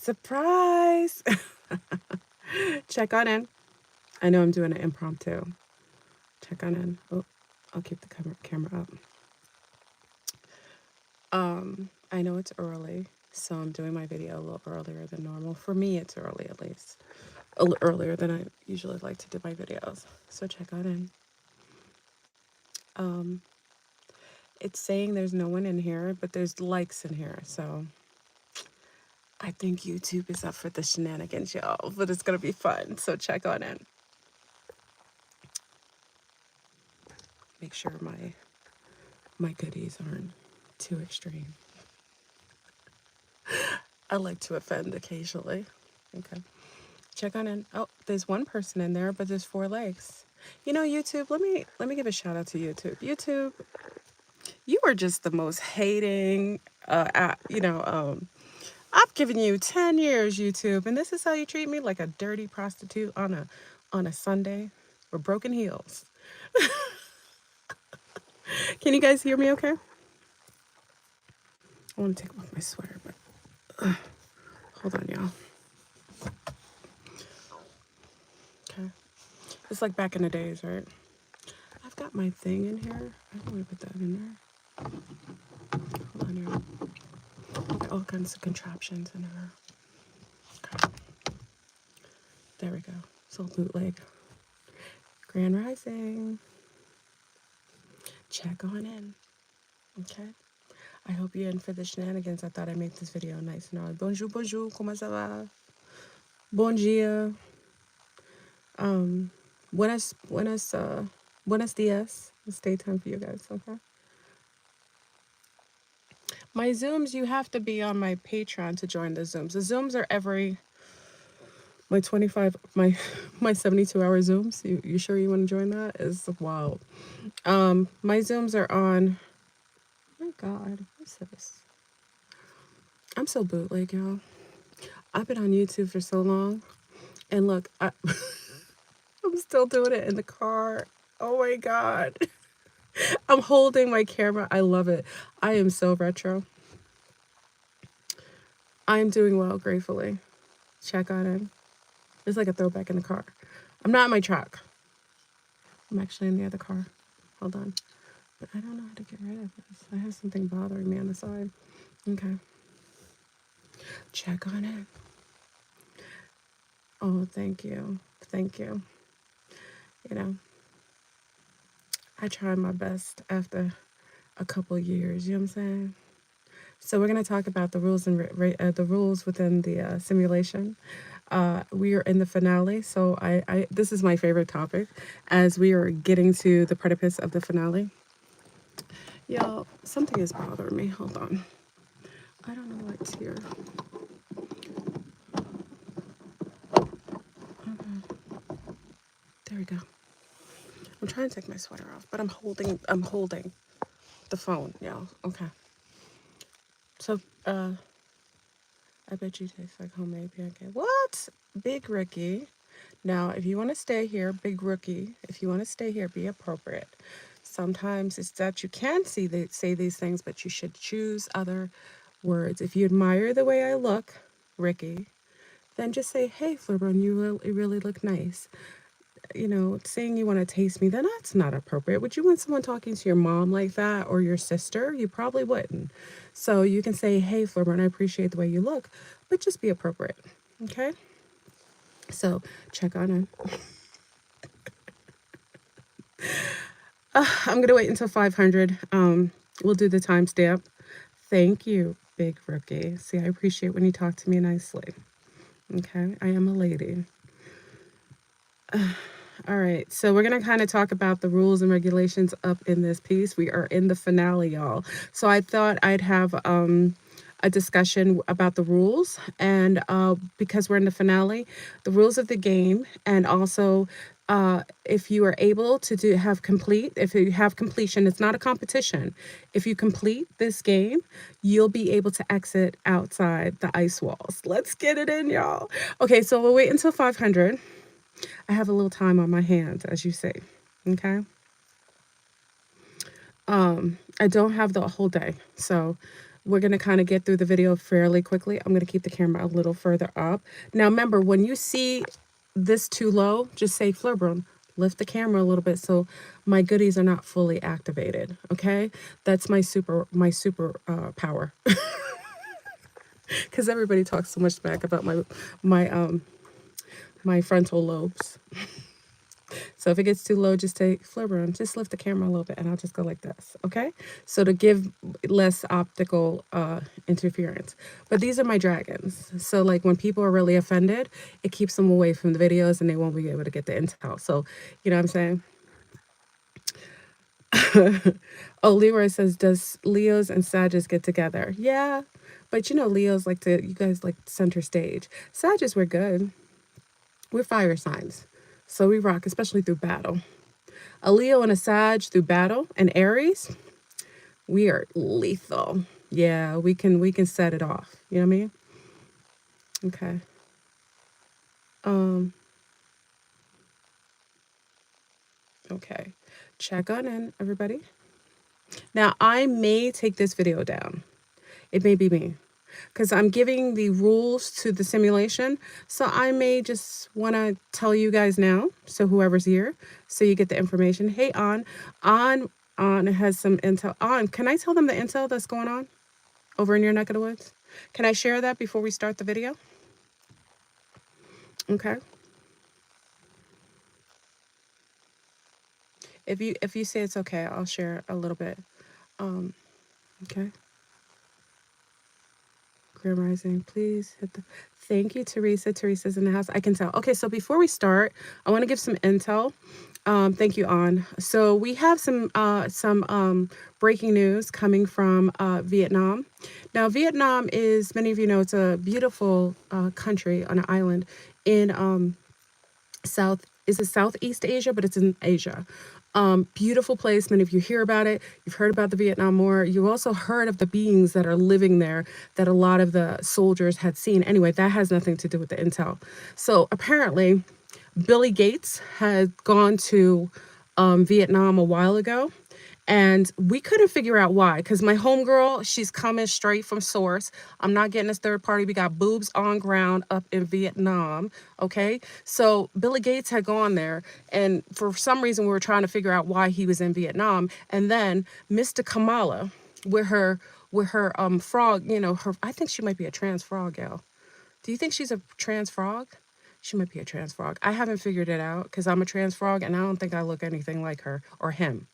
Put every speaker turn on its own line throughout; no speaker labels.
Surprise! Check on in. I know I'm doing an impromptu. Check on in. Oh, I'll keep the camera up. I know it's early, so I'm doing my video a little earlier than normal. For me, it's early at least. A little earlier than I usually like to do my videos. So check on in. It's saying there's no one in here, but there's likes in here, so I think YouTube is up for the shenanigans, y'all, but it's gonna be fun, so check on in. Make sure my goodies aren't too extreme. I like to offend occasionally. Okay. Check on in. Oh, there's one person in there, but there's 4 legs. You know, YouTube, let me give a shout out to YouTube. YouTube, you are just the most hating I've given you 10 years, YouTube, and this is how you treat me, like a dirty prostitute on a Sunday with broken heels. Can you guys hear me okay? I want to take off my sweater, but hold on, y'all. Okay. It's like back in the days, right? I've got my thing in here. I don't want to put that in there. Hold on, y'all. I've got all kinds of contraptions in here. Okay. There we go. It's all bootleg. Grand Rising. Check on in. Okay. I hope you're in for the shenanigans. I thought I'd make this video nice and all. Bonjour, bonjour, comment ça va? Bon dia. Buenos dias. It's daytime for you guys, okay? My Zooms, you have to be on my Patreon to join the Zooms. The Zooms are every my 72-hour Zooms. You sure you want to join that? It's wild. My Zooms are on. Oh my God, what's this? I'm so bootleg, y'all. I've been on YouTube for so long, and look, I'm still doing it in the car. Oh my God. I'm holding my camera. I love it. I am so retro. I'm doing well, gratefully. Check on in. It's like a throwback in the car. I'm not in my truck. I'm actually in the other car. Hold on. But I don't know how to get rid of this. I have something bothering me on the side. Okay. Check on in. Oh, thank you. Thank you. You know, I tried my best after a couple years. You know what I'm saying? So we're going to talk about the rules and the rules within the simulation. We are in the finale, so this is my favorite topic as we are getting to the precipice of the finale. Y'all, something is bothering me. Hold on. I don't know what's here. Okay. There we go. I'm trying to take my sweater off, but I'm holding the phone, y'all. Okay. So, I bet you taste like homemade pancake. What? Big Rookie. Now, if you want to stay here, Big Rookie, if you want to stay here, be appropriate. Sometimes it's that you can say these things, but you should choose other words. If you admire the way I look, Ricky, then just say, hey, Flurburn, you really look nice. You know, saying you want to taste me, then that's not appropriate. Would you want someone talking to your mom like that or your sister? You probably wouldn't. So you can say, hey, Flurburn, I appreciate the way you look, but just be appropriate. Okay? So check on in. I'm going to wait until 500. We'll do the timestamp. Thank you, Big Rookie. See, I appreciate when you talk to me nicely. Okay? I am a lady. All right, so we're going to kind of talk about the rules and regulations up in this piece. We are in the finale, y'all. So I thought I'd have a discussion about the rules, and because we're in the finale, the rules of the game, and also if you are able to if you have completion, it's not a competition. If you complete this game, you'll be able to exit outside the ice walls. Let's get it in, y'all. Okay, so we'll wait until 500. I have a little time on my hands, as you say. Okay. I don't have the whole day, so we're going to kind of get through the video fairly quickly. I'm going to keep the camera a little further up. Now, remember, when you see this too low, just say Flurbrun. Lift the camera a little bit so my goodies are not fully activated. Okay, that's my super power. Because everybody talks so much smack about my frontal lobes. So if it gets too low, just take Flurbrun, just lift the camera a little bit, and I'll just go like this, okay? So to give less optical interference. But these are my dragons. So like when people are really offended, it keeps them away from the videos and they won't be able to get the intel. So, you know what I'm saying? Oh, Leroy says, does Leos and Sagittarius get together? Yeah, but you know, Leos like to, you guys like center stage. Sagittarius, we're good. We're fire signs. So we rock, especially through battle. A Leo and a Sag through battle, and Aries, we are lethal. Yeah, we can set it off. You know what I mean? Okay. Okay. Check on in, everybody. Now I may take this video down. It may be me. Because I'm giving the rules to the simulation. So I may just want to tell you guys now. So whoever's here, so you get the information. Hey, On has some intel. On, can I tell them the intel that's going on over in your neck of the woods? Can I share that before we start the video? Okay. If you say it's okay, I'll share a little bit. Okay. Grand Rising, please hit the. Thank you, Teresa. Teresa's in the house. I can tell. Okay, so before we start, I want to give some intel. Thank you, On. So we have some breaking news coming from Vietnam. Now, Vietnam is, many of you know, it's a beautiful country on an island in Southeast Asia, but it's in Asia. Beautiful place. Many of you hear about it. You've heard about the Vietnam War. You also heard of the beings that are living there that a lot of the soldiers had seen. Anyway, that has nothing to do with the intel. So apparently, Billy Gates had gone to Vietnam a while ago. And we couldn't figure out why, because my homegirl, she's coming straight from source. I'm not getting this third party. We got boobs on ground up in Vietnam. Okay. So Billy Gates had gone there. And for some reason, we were trying to figure out why he was in Vietnam. And then Mr. Kamala, with her frog, you know, I think she might be a trans frog gal. Do you think she's a trans frog? She might be a trans frog. I haven't figured it out because I'm a trans frog and I don't think I look anything like her or him.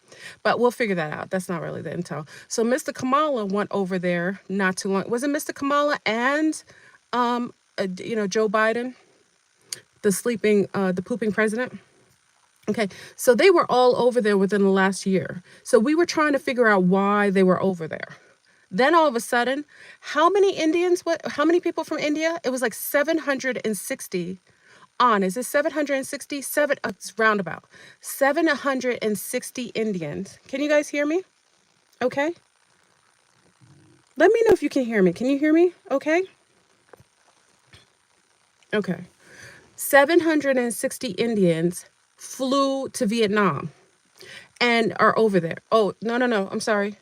But we'll figure that out. That's not really the intel. So Mr. Kamala went over there not too long. Was it Mr. Kamala and, Joe Biden, the pooping president? Okay, so they were all over there within the last year. So we were trying to figure out why they were over there. Then all of a sudden, how many people from India? It was like 760. Is it 760? It's roundabout. 760 Indians. Can you guys hear me? Okay. Let me know if you can hear me. Can you hear me? Okay. Okay. 760 Indians flew to Vietnam and are over there. Oh, no. I'm sorry.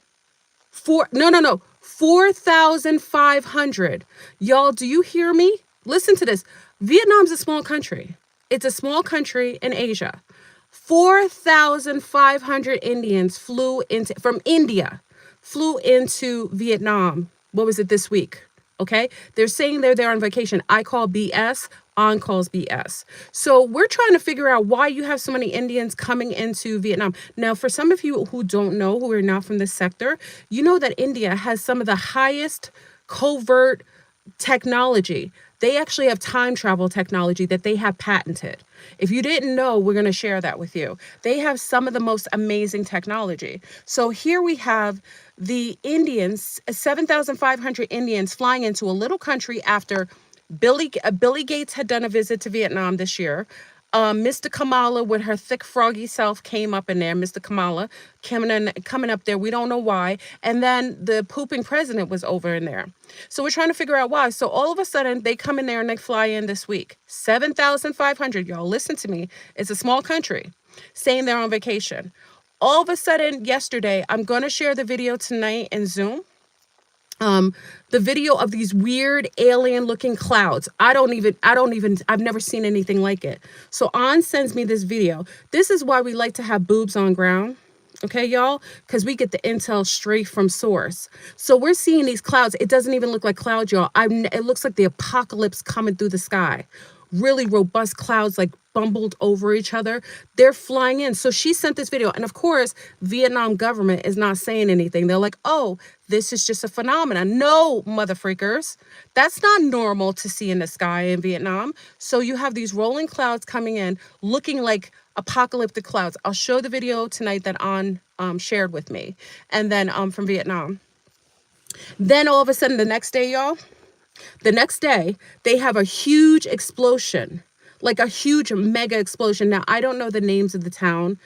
4,500. Y'all, do you hear me? Listen to this. Vietnam's a small country. It's a small country in Asia. 4,500 Indians from India flew into Vietnam. What was it this week? Okay. They're saying they're there on vacation. I call BS. On calls BS. So we're trying to figure out why you have so many Indians coming into Vietnam. Now, for some of you who don't know, who are not from this sector, you know that India has some of the highest covert technology. They actually have time travel technology that they have patented. If you didn't know, we're going to share that with you. They have some of the most amazing technology. So here we have the Indians, 7,500 Indians flying into a little country after Billy Gates had done a visit to Vietnam this year. Mr. Kamala with her thick froggy self came up in there. Mr. Kamala coming up there. We don't know why. And then the pooping president was over in there. So we're trying to figure out why. So all of a sudden they come in there and they fly in this week. 7,500. Y'all listen to me. It's a small country saying they're on vacation. All of a sudden yesterday, I'm going to share the video tonight in Zoom. the video of these weird alien looking clouds. I've never seen anything like it. So On sends me this video. This is why we like to have boobs on ground. Okay, y'all, because we get the intel straight from source. So we're seeing these clouds. It doesn't even look like clouds, y'all. It looks like the apocalypse coming through the sky. Really robust clouds like bumbled over each other. They're flying in. So she sent this video. And of course, Vietnam government is not saying anything. They're like, oh, this is just a phenomenon. No, mother freakers. That's not normal to see in the sky in Vietnam. So you have these rolling clouds coming in looking like apocalyptic clouds. I'll show the video tonight that On shared with me. And then from Vietnam. Then all of a sudden the next day, y'all, they have a huge explosion, like a huge mega explosion. Now, I don't know the names of the town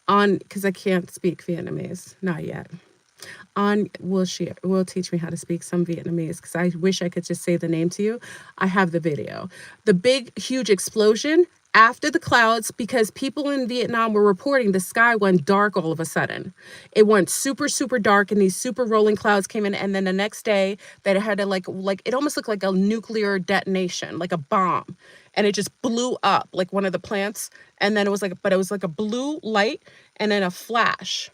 because I can't speak Vietnamese, not yet. On will teach me how to speak some Vietnamese because I wish I could just say the name to you. I have the video. The big, huge explosion after the clouds, because people in Vietnam were reporting the sky went dark all of a sudden. It went super, super dark and these super rolling clouds came in. And then the next day they had to like it almost looked like a nuclear detonation, like a bomb. And it just blew up like one of the plants. And then it was like a blue light and then a flash.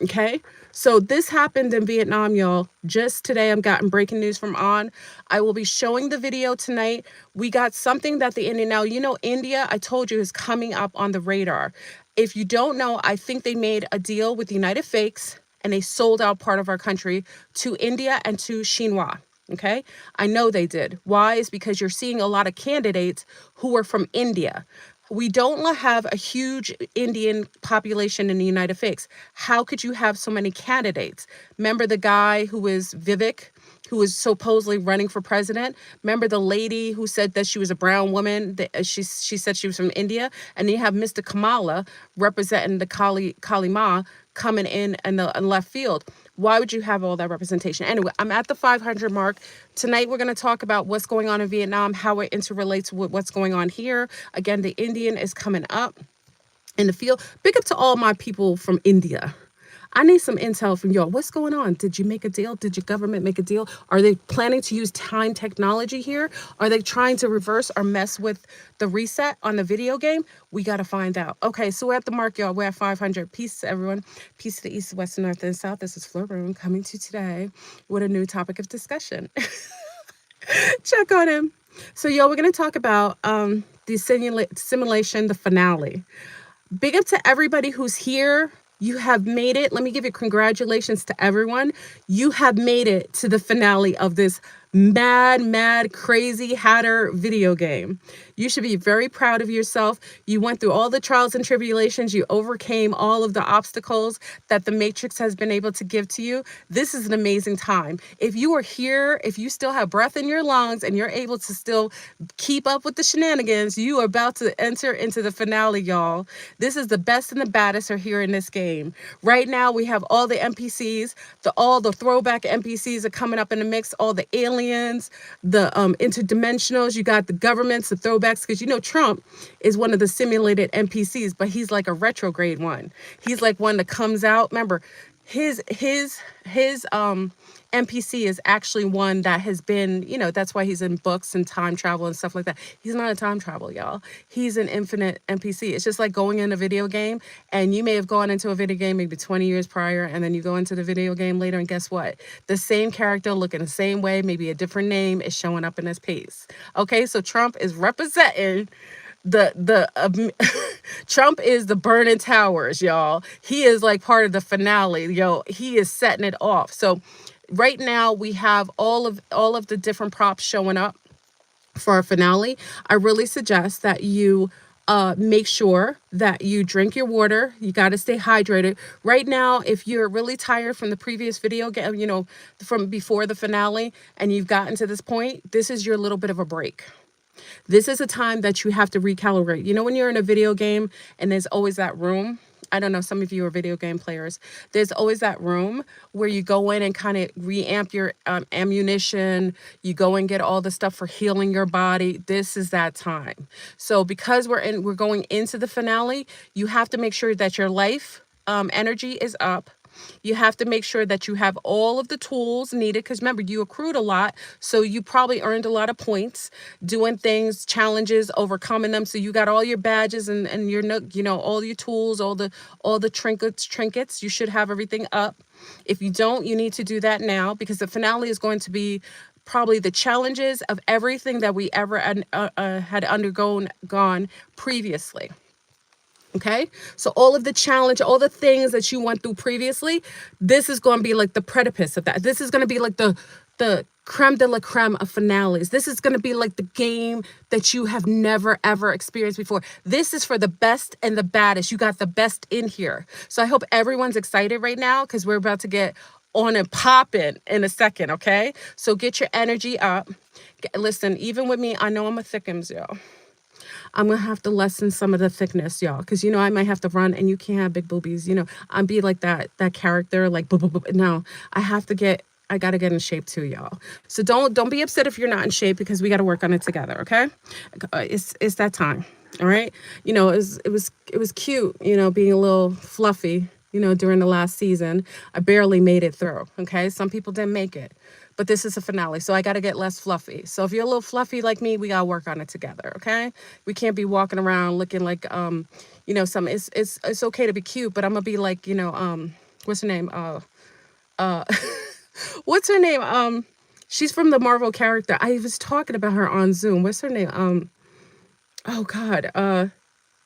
Okay, so this happened in Vietnam, y'all. Just today, I'm gotten breaking news from On. I will be showing the video tonight. We got something that now, India, I told you, is coming up on the radar. If you don't know, I think they made a deal with United Fakes and they sold out part of our country to India and to Xinhua. Okay, I know they did. Why? Is because you're seeing a lot of candidates who are from India. We don't have a huge Indian population in the United States. How could you have so many candidates? Remember the guy who was Vivek, who was supposedly running for president? Remember the lady who said that she was a brown woman? She said she was from India. And then you have Mr. Kamala representing the Kali Ma coming in the left field. Why would you have all that representation? Anyway, I'm at the 500 mark. Tonight, we're going to talk about what's going on in Vietnam, how it interrelates with what's going on here. Again, the Indian is coming up in the field. Big up to all my people from India. I need some intel from y'all. What's going on? Did you make a deal? Did your government make a deal? Are they planning to use time technology here? Are they trying to reverse or mess with the reset on the video game? We got to find out. Okay, so we're at the mark, y'all. We're at 500. Peace to everyone. Peace to the east, west, north, and south. This is Fleur Room coming to you today with a new topic of discussion. Check on him. So, y'all, we're going to talk about the simulation, the finale. Big up to everybody who's here. You have made it. Let me give you congratulations to everyone. You have made it to the finale of this mad, crazy hatter video game. You should be very proud of yourself. You went through all the trials and tribulations. You overcame all of the obstacles that the Matrix has been able to give to you. This is an amazing time. If you are here, if you still have breath in your lungs and you're able to still keep up with the shenanigans, you are about to enter into the finale, y'all. This is the best and the baddest are here in this game. Right now, we have all the NPCs, all the throwback NPCs are coming up in the mix, all the aliens, the interdimensionals, you got the governments, the throwbacks, because Trump is one of the simulated NPCs, but he's like a retrograde one. He's like one that comes out. Remember, his NPC is actually one that has been, that's why he's in books and time travel and stuff like that. He's not a time travel, y'all. He's an infinite NPC. It's just like going in a video game, and you may have gone into a video game maybe 20 years prior, and then you go into the video game later, and guess what? The same character looking the same way, maybe a different name, is showing up in his piece. Okay, so Trump is representing Trump is the burning towers, y'all. He is like part of the finale, yo. He is setting it off. So right now we have all of the different props showing up for our finale. I really suggest that you make sure that you drink your water. You got to stay hydrated. Right now, if you're really tired from the previous video game, from before the finale, and you've gotten to this point, this is your little bit of a break. This is a time that you have to recalibrate. When you're in a video game and there's always that room, I don't know, some of you are video game players. There's always that room where you go in and kind of reamp your ammunition. You go and get all the stuff for healing your body. This is that time. So because we're going into the finale, you have to make sure that your life energy is up. You have to make sure that you have all of the tools needed, because remember, you accrued a lot, so you probably earned a lot of points doing things, challenges, overcoming them. So you got all your badges and your all your tools, all the trinkets. You should have everything up. If you don't, you need to do that now, because the finale is going to be probably the challenges of everything that we ever had undergone gone previously. Okay, so all of the challenge, all the things that you went through previously, this is going to be like the precipice of that. This is going to be like the creme de la creme of finales. This is going to be like the game that you have never ever experienced before. This is for the best and the baddest. You got the best in here. So I hope everyone's excited right now, because we're about to get on and popping in a second. Okay, so get your energy up. Listen, even with me, I know I'm a thickums, y'all. I'm gonna have to lessen some of the thickness, y'all, because I might have to run, and you can't have big boobies. I'm be like that character, like no, I gotta get in shape too, y'all. So don't be upset if you're not in shape, because we gotta work on it together, okay? It's that time, all right? It was cute, being a little fluffy, during the last season. I barely made it through, okay? Some people didn't make it. But this is a finale, so I got to get less fluffy. So if you're a little fluffy like me, we got to work on it together, okay? We can't be walking around looking like some it's okay to be cute, but I'm going to be like, what's her name? What's her name? She's from the Marvel character. I was talking about her on Zoom. What's her name? Oh God.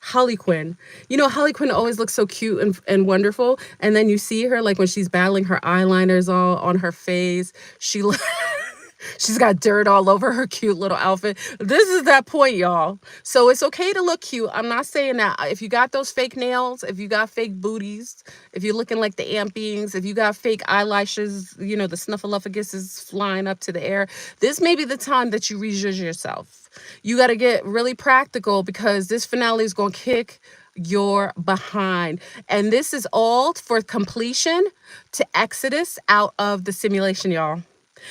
Harley Quinn. Harley Quinn always looks so cute and wonderful. And then you see her, like, when she's battling, her eyeliner's all on her face. She's got dirt all over her cute little outfit. This is that point, y'all. So it's okay to look cute. I'm not saying that. If you got those fake nails, if you got fake booties, if you're looking like the ant beings, if you got fake eyelashes, the snuffleupagus is flying up to the air, this may be the time that you rejudge yourself. You got to get really practical, because this finale is going to kick your behind. And this is all for completion to exodus out of the simulation, y'all.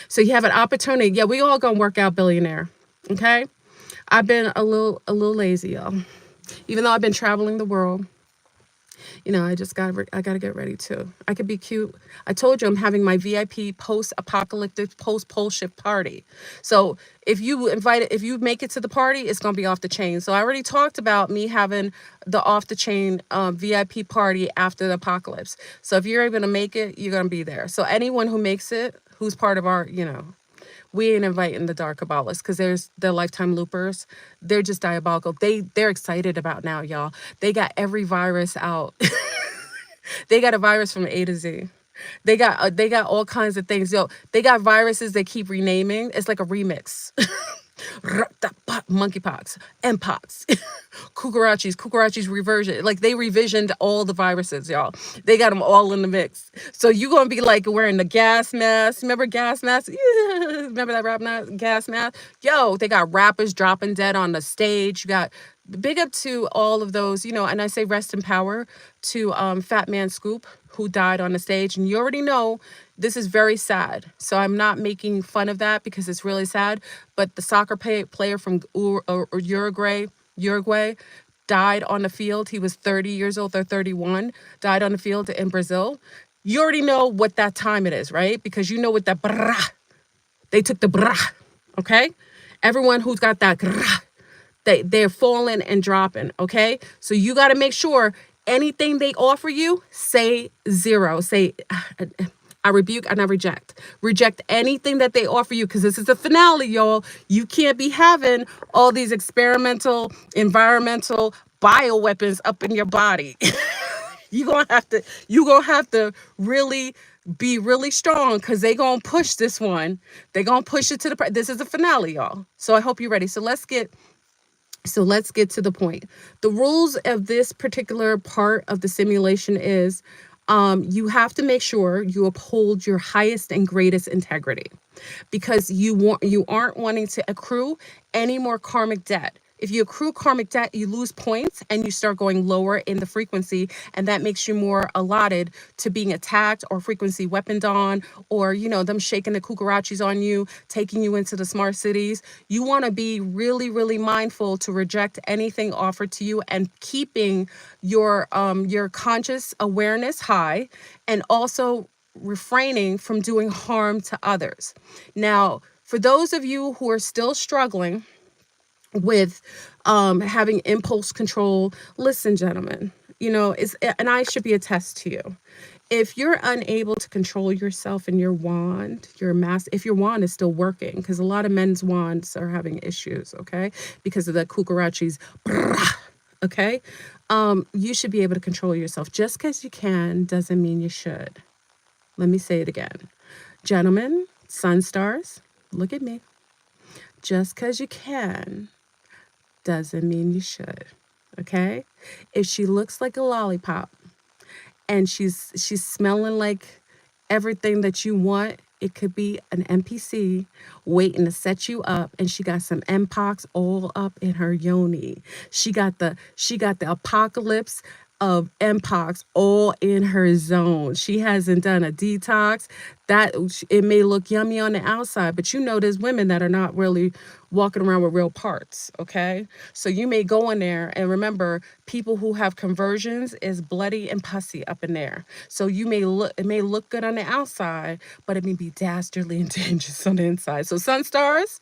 So you have an opportunity. Yeah, we all gonna work out, billionaire. Okay? I've been a little lazy, y'all. Even though I've been traveling the world, I gotta get ready too. I could be cute. I told you I'm having my VIP post-apocalyptic post-pole shift party. So if you make it to the party, it's gonna be off the chain. So I already talked about me having the off the chain VIP party after the apocalypse. So if you're able to make it, you're gonna be there. So anyone who makes it, who's part of our, we ain't inviting the dark Kabbalists, because they're lifetime loopers. They're just diabolical. They're excited about now, y'all. They got every virus out. They got a virus from A to Z. They got all kinds of things. Yo, they got viruses they keep renaming. It's like a remix. Monkeypox, mpox, cucarachis reversion. Like, they revisioned all the viruses, y'all. They got them all in the mix. So you gonna be like wearing the gas mask. Remember gas mask? Yeah. Remember that gas mask? Yo, they got rappers dropping dead on the stage. You got big up to all of those, and I say rest in power to Fat Man Scoop, who died on the stage. And you already know this is very sad. So I'm not making fun of that, because it's really sad. But the soccer player from Uruguay died on the field. He was 30 years old or 31, died on the field in Brazil. You already know what that time it is, right? Because you know what that brah. They took the brah, okay? Everyone who's got that brah, they're falling and dropping, okay? So you got to make sure anything they offer you, say zero. Say, I rebuke and I reject. Reject anything that they offer you, because this is the finale, y'all. You can't be having all these experimental, environmental bioweapons up in your body. You're gonna have to really be really strong, because they gonna push this one. They gonna push it to this is the finale, y'all. So I hope you're ready. So let's get to the point. The rules of this particular part of the simulation is you have to make sure you uphold your highest and greatest integrity, because you aren't wanting to accrue any more karmic debt. If you accrue karmic debt, you lose points and you start going lower in the frequency. And that makes you more allotted to being attacked or frequency weaponed on, or, you know, them shaking the cucarachis on you, taking you into the smart cities. You want to be really, really mindful to reject anything offered to you and keeping your conscious awareness high, and also refraining from doing harm to others. Now, for those of you who are still struggling with having impulse control, listen, gentlemen, you know, and I should be a test to you. If you're unable to control yourself and your wand, if your wand is still working, because a lot of men's wands are having issues, okay, because of the cucarachis, okay, you should be able to control yourself. Just because you can doesn't mean you should. Let me say it again. Gentlemen, sun stars, look at me. Just because you can doesn't mean you should. Okay? If she looks like a lollipop and she's smelling like everything that you want, it could be an NPC waiting to set you up, and she got some Mpox all up in her yoni. She got the apocalypse of Mpox all in her zone. She hasn't done a detox. That it may look yummy on the outside, but you know there's women that are not really walking around with real parts, okay? So you may go in there, and remember, people who have conversions is bloody and pussy up in there. So it may look good on the outside, but it may be dastardly and dangerous on the inside. So sun stars,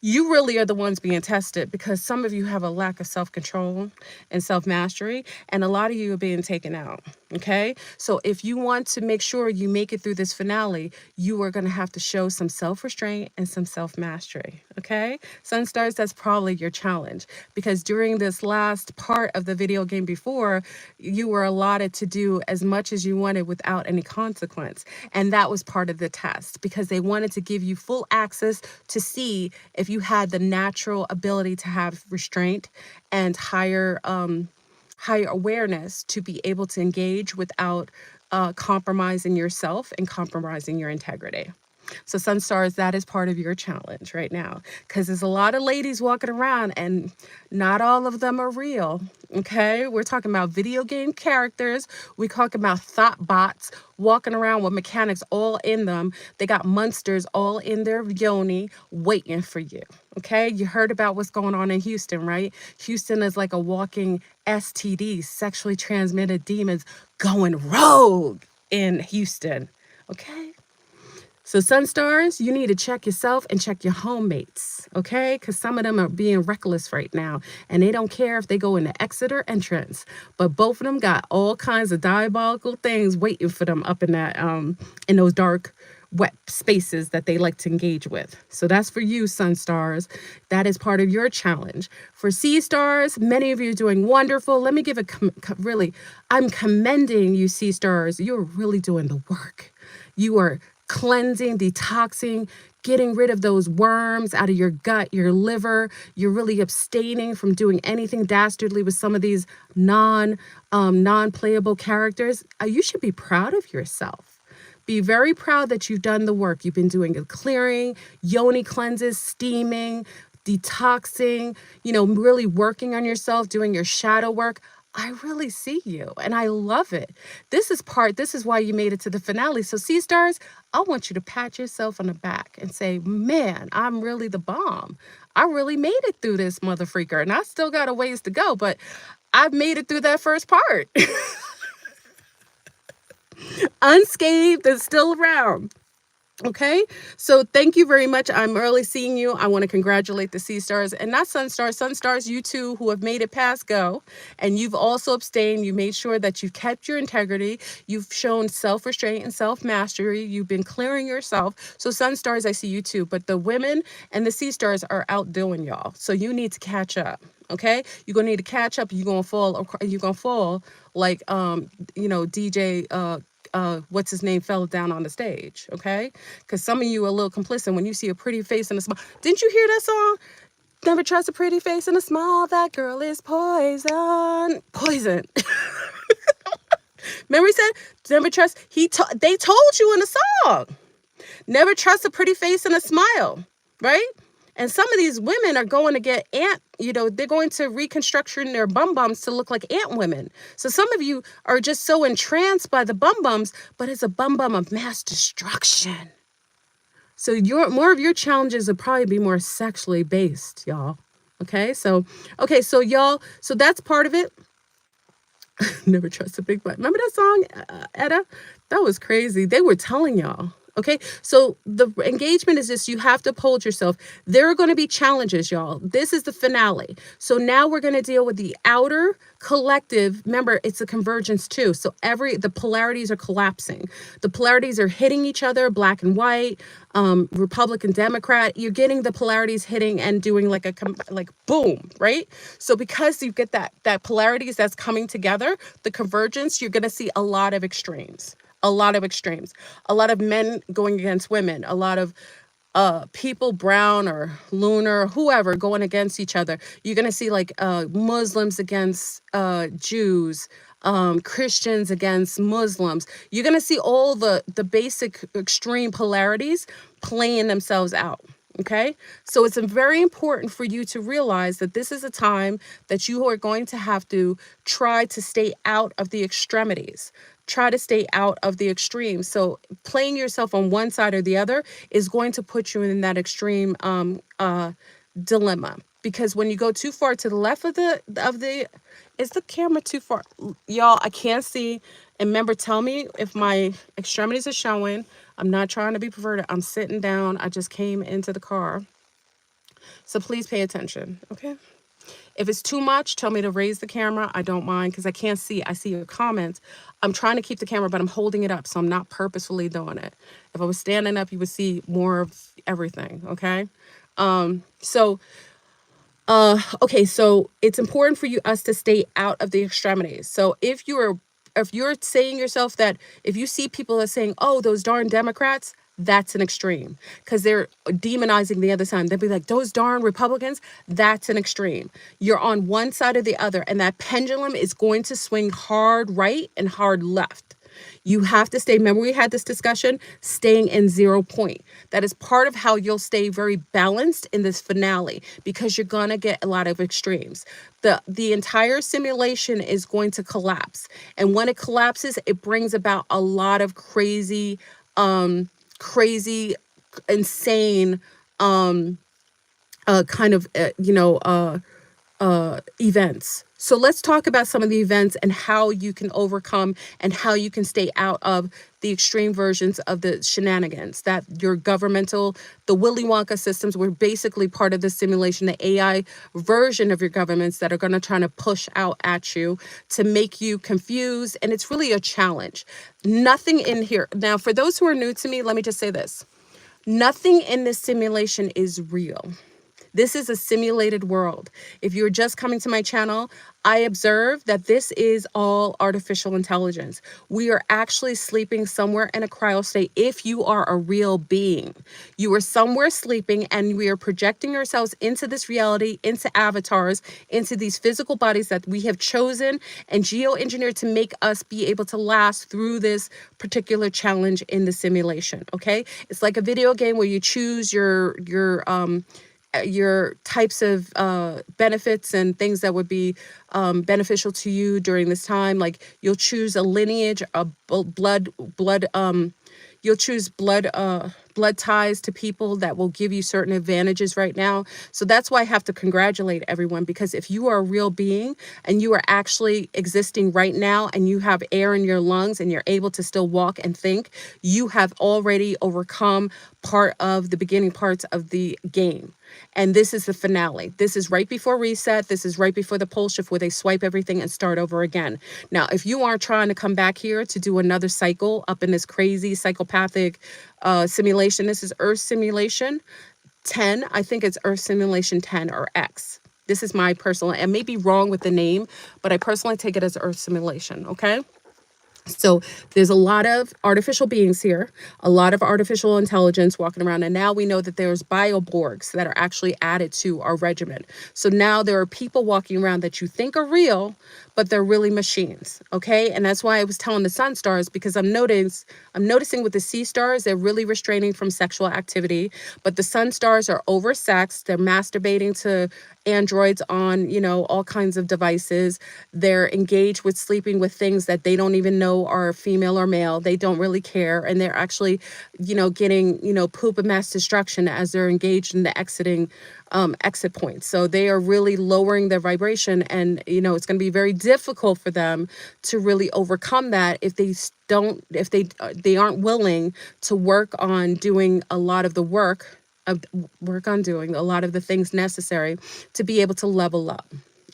you really are the ones being tested, because some of you have a lack of self-control and self-mastery, and a lot of you are being taken out, okay? So if you want to make sure you make it through this finale, you are going to have to show some self-restraint and some self-mastery, okay? Sun stars, that's probably your challenge, because during this last part of the video game before, you were allotted to do as much as you wanted without any consequence, and that was part of the test, because they wanted to give you full access to see if you had the natural ability to have restraint and higher awareness to be able to engage without compromising yourself and compromising your integrity. So sun stars, that is part of your challenge right now, because there's a lot of ladies walking around and not all of them are real. Okay, we're talking about video game characters. We're talking about thought bots walking around with mechanics all in them. They got monsters all in their yoni waiting for you. Okay, you heard about what's going on in Houston, right? Houston is like a walking STD, sexually transmitted demons going rogue in Houston. Okay. So sun stars, you need to check yourself and check your homemates, okay? Because some of them are being reckless right now, and they don't care if they go in the exit or entrance. But both of them got all kinds of diabolical things waiting for them up in that in those dark, wet spaces that they like to engage with. So that's for you, sun stars. That is part of your challenge. For sea stars, many of you are doing wonderful. Let me give I'm commending you, sea stars. You're really doing the work. You are cleansing, detoxing, getting rid of those worms out of your gut, your liver. You're really abstaining from doing anything dastardly with some of these non-playable characters. You should be proud of yourself. Be very proud that you've done the work. You've been doing a clearing, yoni cleanses, steaming, detoxing, really working on yourself, doing your shadow work. I really see you and I love it. This is why you made it to the finale. So sea stars, I want you to pat yourself on the back and say, man, I'm really the bomb. I really made it through this mother freaker, and I still got a ways to go, but I've made it through that first part. Unscathed and still around. Okay, so thank you very much. I'm early seeing you. I want to congratulate the sea stars, and not sun stars. Sun stars, you too, who have made it past go, and you've also abstained. You made sure that you've kept your integrity. You've shown self-restraint and self-mastery. You've been clearing yourself. So sun stars, I see you too, but the women and the sea stars are outdoing y'all. So you need to catch up. Okay, you're gonna need to catch up. You're gonna fall. You're gonna fall like DJ. What's his name fell down on the stage, okay? Because some of you are a little complicit when you see a pretty face and a smile. Didn't you hear that song? Never trust a pretty face and a smile. That girl is poison. Poison. Remember he said, never trust. They told you in the song. Never trust a pretty face and a smile, right? And some of these women are going to get they're going to reconstruction their bum bums to look like ant women. So some of you are just so entranced by the bum bums, but it's a bum bum of mass destruction. So more of your challenges will probably be more sexually based, y'all. So y'all, so that's part of it. Never trust a big butt. Remember that song, Etta? That was crazy. They were telling y'all. Okay, so the engagement is this: you have to uphold yourself. There are going to be challenges, y'all. This is the finale. So now we're going to deal with the outer collective. Remember, it's a convergence too. So the polarities are collapsing. The polarities are hitting each other, black and white, Republican, Democrat. You're getting the polarities hitting and doing like boom, right? So because you get that polarities that's coming together, the convergence, you're going to see a lot of extremes. A lot of extremes, a lot of men going against women, a lot of people, brown or lunar, whoever, going against each other. You're going to see like Muslims against Jews, Christians against Muslims. You're going to see all the basic extreme polarities playing themselves out. Okay, so it's very important for you to realize that this is a time that you are going to have to try to stay out of the extremities. Try to stay out of the extremes. So playing yourself on one side or the other is going to put you in that extreme dilemma. Because when you go too far to the left of the, is the camera too far? Y'all, I can't see. And remember, tell me if my extremities are showing. I'm not trying to be perverted. I'm sitting down. I just came into the car. So please pay attention, okay? If it's too much, tell me to raise the camera. I don't mind because I can't see. I see your comments. I'm trying to keep the camera, but I'm holding it up, so I'm not purposefully doing it. If I was standing up, you would see more of everything, okay? Okay, so it's important for us to stay out of the extremities. So if you're saying yourself that if you see people are saying, oh, those darn Democrats, that's an extreme because they're demonizing the other side. They'll be like, those darn Republicans, that's an extreme. You're on one side or the other, and that pendulum is going to swing hard right and hard left. You have to stay. Remember, we had this discussion, staying in 0 point. That is part of how you'll stay very balanced in this finale because you're going to get a lot of extremes. The entire simulation is going to collapse. And when it collapses, it brings about a lot of crazy, insane, events. So let's talk about some of the events and how you can overcome and how you can stay out of the extreme versions of the shenanigans that your governmental, the Willy Wonka systems were basically part of the simulation, the AI version of your governments that are going to try to push out at you to make you confused. And it's really a challenge. Nothing in here. Now, for those who are new to me, let me just say this. Nothing in this simulation is real. This is a simulated world. If you're just coming to my channel, I observe that this is all artificial intelligence. We are actually sleeping somewhere in a cryo state. If you are a real being, you are somewhere sleeping, and we are projecting ourselves into this reality, into avatars, into these physical bodies that we have chosen and geoengineered to make us be able to last through this particular challenge in the simulation. Okay, it's like a video game where you choose your types of benefits and things that would be beneficial to you during this time. Like you'll choose a lineage, a you'll choose blood ties to people that will give you certain advantages right now. So that's why I have to congratulate everyone, because if you are a real being and you are actually existing right now and you have air in your lungs and you're able to still walk and think, you have already overcome part of the beginning parts of the game. And this is the finale. This is right before reset. This is right before the pole shift where they swipe everything and start over again. Now, if you aren't trying to come back here to do another cycle up in this crazy psychopathic simulation, this is Earth Simulation 10. I think it's Earth Simulation 10 or X. This is my personal, and may be wrong with the name, but I personally take it as Earth Simulation, okay? So there's a lot of artificial beings here, a lot of artificial intelligence walking around. And now we know that there's bioborgs that are actually added to our regimen. So now there are people walking around that you think are real, but they're really machines. Okay. And that's why I was telling the sun stars, because I'm noticing with the sea stars, they're really restraining from sexual activity, but the sun stars are oversexed. They're masturbating to androids on, all kinds of devices. They're engaged with sleeping with things that they don't even know are female or male. They don't really care. And they're actually, getting, poop and mass destruction as they're engaged in the exit points. So they are really lowering their vibration. And, it's going to be very difficult for them to really overcome that if they aren't willing to work on doing a lot of the work on doing a lot of the things necessary to be able to level up.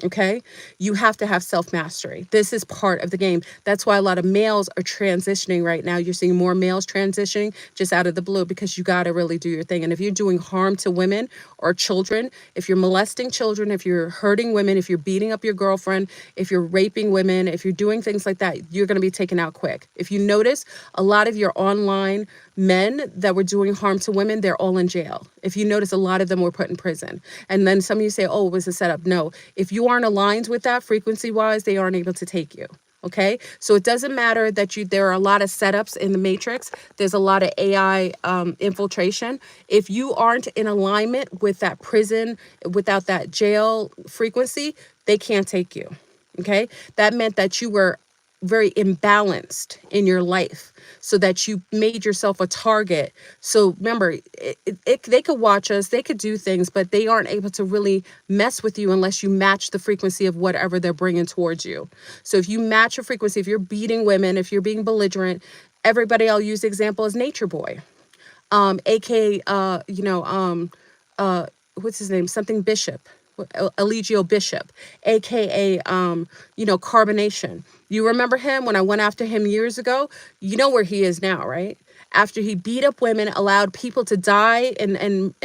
Okay. You have to have self mastery. This is part of the game. That's why a lot of males are transitioning right now. You're seeing more males transitioning just out of the blue, because you got to really do your thing. And if you're doing harm to women or children, if you're molesting children, if you're hurting women, if you're beating up your girlfriend, if you're raping women, if you're doing things like that, you're going to be taken out quick. If you notice, a lot of your online men that were doing harm to women, they're all in jail. If you notice, a lot of them were put in prison. And then some of you say, oh, it was a setup. No, if you aren't aligned with that frequency wise, they aren't able to take you. Okay. So it doesn't matter that there are a lot of setups in the matrix. There's a lot of AI infiltration. If you aren't in alignment with that prison, without that jail frequency, they can't take you. Okay. That meant that you were very imbalanced in your life, so that you made yourself a target. So remember, they could watch us, they could do things, but they aren't able to really mess with you unless you match the frequency of whatever they're bringing towards you. So if you match a frequency, if you're beating women, if you're being belligerent, everybody, I'll use the example as Nature Boy, aka what's his name, something Bishop, Eligio Bishop, aka Carbonation. You remember him when I went after him years ago? You know where he is now, right? After he beat up women, allowed people to die and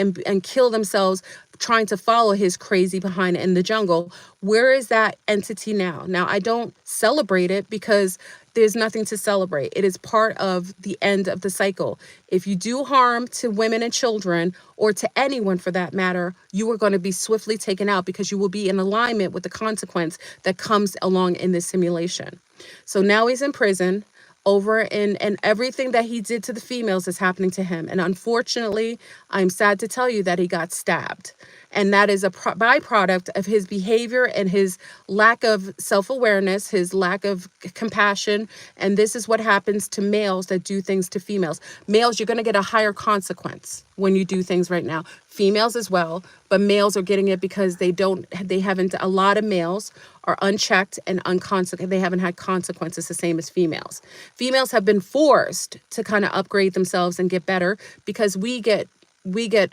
kill themselves trying to follow his crazy behind in the jungle. Where is that entity now? Now, I don't celebrate it because there's nothing to celebrate. It is part of the end of the cycle. If you do harm to women and children, or to anyone for that matter, you are going to be swiftly taken out, because you will be in alignment with the consequence that comes along in this simulation. So now he's in prison over and everything that he did to the females is happening to him. And unfortunately, I'm sad to tell you that he got stabbed. And that is a byproduct of his behavior and his lack of self-awareness, his lack of compassion. And this is what happens to males that do things to females. Males, you're going to get a higher consequence when you do things right now. Females as well, but males are getting it because a lot of males are unchecked and unconsequent. They haven't had consequences the same as females. Females have been forced to kind of upgrade themselves and get better, because we get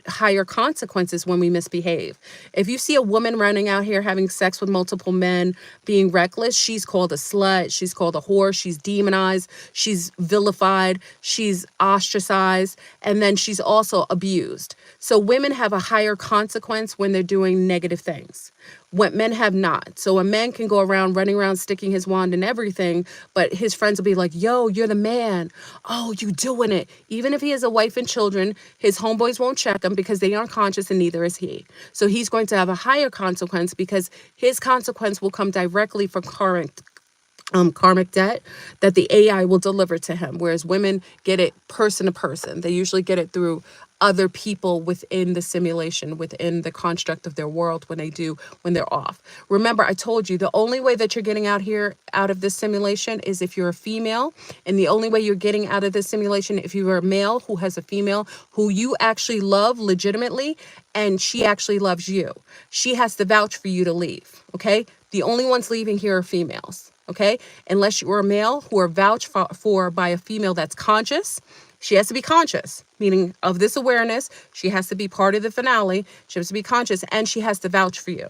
higher consequences when we misbehave. If you see a woman running out here having sex with multiple men, being reckless, she's called a slut, she's called a whore, she's demonized, she's vilified, she's ostracized, and then she's also abused. So women have a higher consequence when they're doing negative things. What men have not. So a man can go around running around sticking his wand and everything, but his friends will be like, yo, you're the man. Oh, you doing it. Even if he has a wife and children, his homeboys won't check him because they aren't conscious, and neither is he. So he's going to have a higher consequence, because his consequence will come directly from karmic debt that the AI will deliver to him. Whereas women get it person to person. They usually get it through other people within the simulation, within the construct of their world when they're off. Remember, I told you the only way that you're getting out of this simulation is if you're a female. And the only way you're getting out of this simulation, if you are a male who has a female who you actually love legitimately, and she actually loves you. She has to vouch for you to leave. Okay. The only ones leaving here are females. Okay. Unless you are a male who are vouched for by a female that's conscious. She has to be conscious, meaning of this awareness. She has to be part of the finale. She has to be conscious, and she has to vouch for you.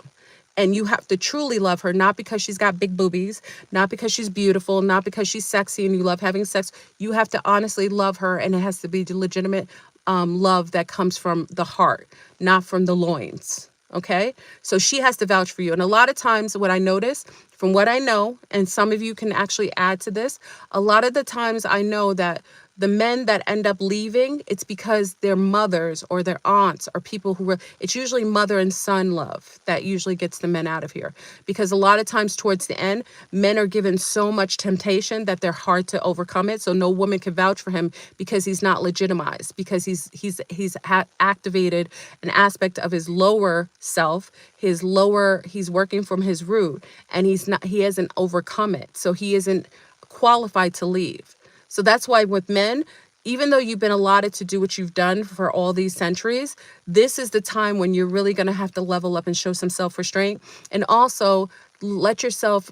And you have to truly love her, not because she's got big boobies, not because she's beautiful, not because she's sexy and you love having sex. You have to honestly love her, and it has to be the legitimate love that comes from the heart, not from the loins. Okay. So she has to vouch for you. And a lot of times what I notice from what I know, and some of you can actually add to this, a lot of the times I know that the men that end up leaving, it's because their mothers or their aunts or people who were, it's usually mother and son love that usually gets the men out of here. Because a lot of times towards the end, men are given so much temptation that they're hard to overcome it. So no woman can vouch for him because he's not legitimized, because he's activated an aspect of his lower self, he's working from his root, and he hasn't overcome it. So he isn't qualified to leave. So that's why with men, even though you've been allotted to do what you've done for all these centuries, this is the time when you're really going to have to level up and show some self-restraint, and also let yourself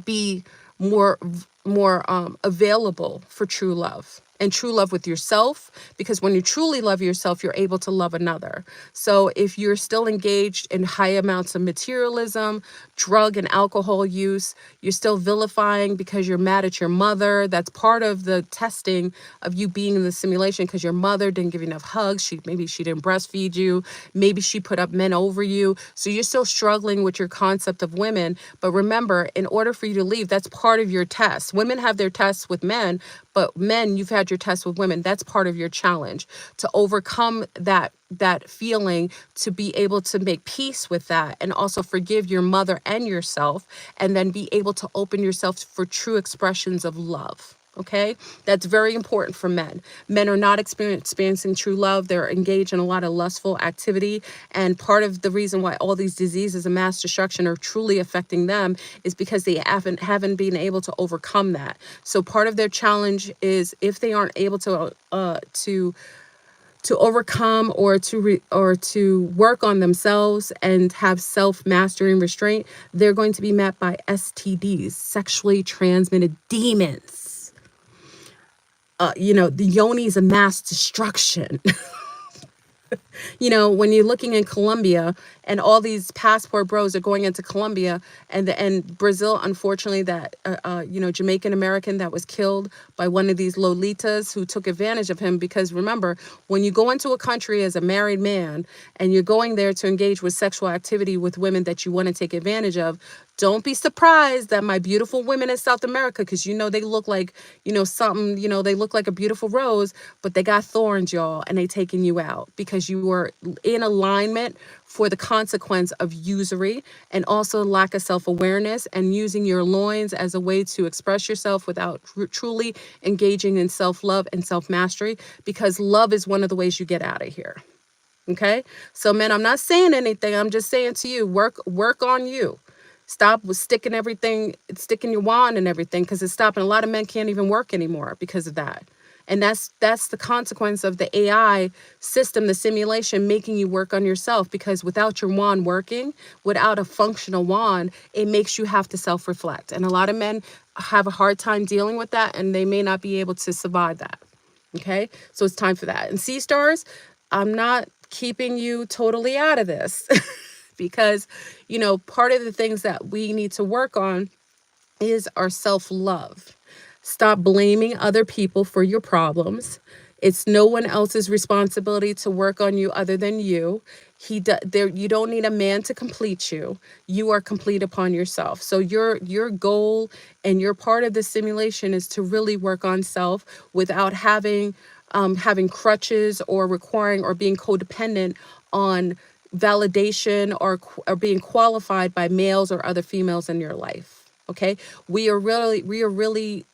be more available for true love, and true love with yourself, because when you truly love yourself, you're able to love another. So if you're still engaged in high amounts of materialism, drug and alcohol use, you're still vilifying because you're mad at your mother. That's part of the testing of you being in the simulation, because your mother didn't give you enough hugs. Maybe she didn't breastfeed you. Maybe she put up men over you. So you're still struggling with your concept of women. But remember, in order for you to leave, that's part of your test. Women have their tests with men, but men, you've had your test with women. That's part of your challenge, to overcome that feeling, to be able to make peace with that, and also forgive your mother and yourself, and then be able to open yourself for true expressions of love. Okay, that's very important for men. Men are not experiencing true love. They're engaged in a lot of lustful activity. And part of the reason why all these diseases of mass destruction are truly affecting them is because they haven't been able to overcome that. So part of their challenge is, if they aren't able to overcome or to work on themselves and have self-mastery and restraint, they're going to be met by STDs, sexually transmitted demons. The yoni's a mass destruction. When you're looking in Colombia and all these passport bros are going into Colombia, and Brazil, unfortunately, that, Jamaican American that was killed by one of these Lolitas who took advantage of him. Because remember, when you go into a country as a married man and you're going there to engage with sexual activity with women that you want to take advantage of, don't be surprised that my beautiful women in South America, because they look like, something, they look like a beautiful rose, but they got thorns, y'all, and they taking you out because you were in alignment for the consequence of usury, and also lack of self-awareness, and using your loins as a way to express yourself without truly engaging in self-love and self-mastery, because love is one of the ways you get out of here. Okay? So men, I'm not saying anything. I'm just saying to you, work on you. Stop with sticking your wand and everything, because it's stopping. A lot of men can't even work anymore because of that. And that's the consequence of the AI system, the simulation, making you work on yourself, because without your wand working, without a functional wand, it makes you have to self-reflect. And a lot of men have a hard time dealing with that, and they may not be able to survive that. Okay? So it's time for that. And sea stars, I'm not keeping you totally out of this. Because, part of the things that we need to work on is our self-love. Stop blaming other people for your problems. It's no one else's responsibility to work on you other than you. You don't need a man to complete you. You are complete upon yourself. So your goal and your part of the simulation is to really work on self without having crutches or requiring or being codependent on validation or being qualified by males or other females in your life. Okay, we are really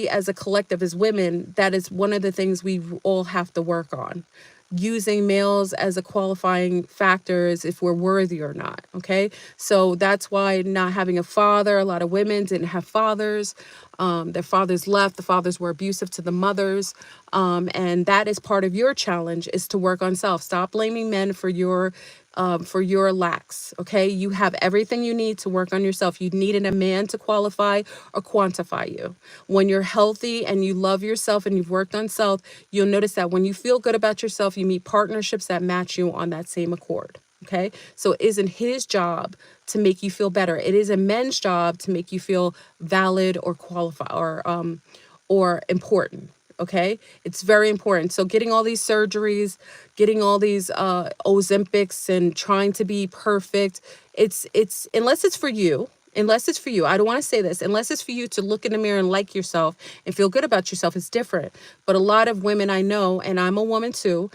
as a collective, as women, that is one of the things we all have to work on. Using males as a qualifying factor is if we're worthy or not. Okay, so that's why not having a father, a lot of women didn't have fathers. Their fathers left. The fathers were abusive to the mothers. And that is part of your challenge, is to work on self. Stop blaming men for your lacks. Okay, you have everything you need to work on yourself. You needed a man to qualify or quantify you. When you're healthy and you love yourself and you've worked on self, you'll notice that when you feel good about yourself, you meet partnerships that match you on that same accord. Okay, so it isn't his job to make you feel better. It is a men's job to make you feel valid or qualified or important. Okay, it's very important. So getting all these surgeries, getting all these Ozempics and trying to be perfect, it's unless it's for you. Unless it's for you, I don't want to say this, unless it's for you to look in the mirror and like yourself and feel good about yourself, it's different. But a lot of women I know, and I'm a woman too,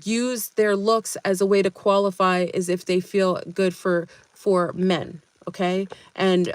use their looks as a way to qualify as if they feel good for men. Okay, and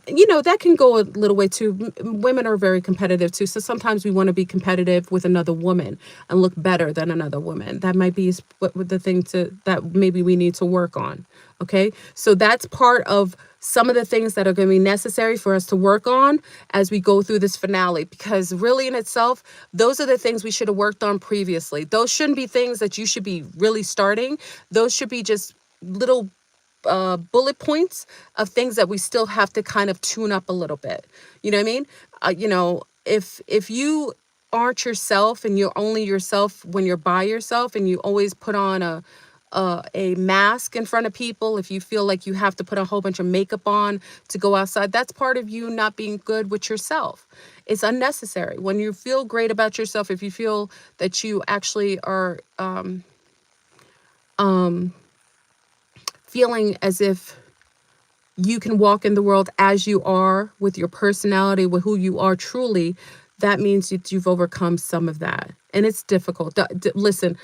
you know, that can go a little way too. Women are very competitive too, so sometimes we want to be competitive with another woman and look better than another woman. That might be what the thing to that maybe we need to work on. Okay, so that's part of some of the things that are going to be necessary for us to work on as we go through this finale, because really in itself, those are the things we should have worked on previously. Those shouldn't be things that you should be really starting. Those should be just little bullet points of things that we still have to kind of tune up a little bit. You know what I mean? You know, if you aren't yourself and you're only yourself when you're by yourself, and you always put on a mask in front of people, if you feel like you have to put a whole bunch of makeup on to go outside, that's part of you not being good with yourself. It's unnecessary. When you feel great about yourself, if you feel that you actually are feeling as if you can walk in the world as you are, with your personality, with who you are truly, that means that you've overcome some of that. And it's difficult. Listen,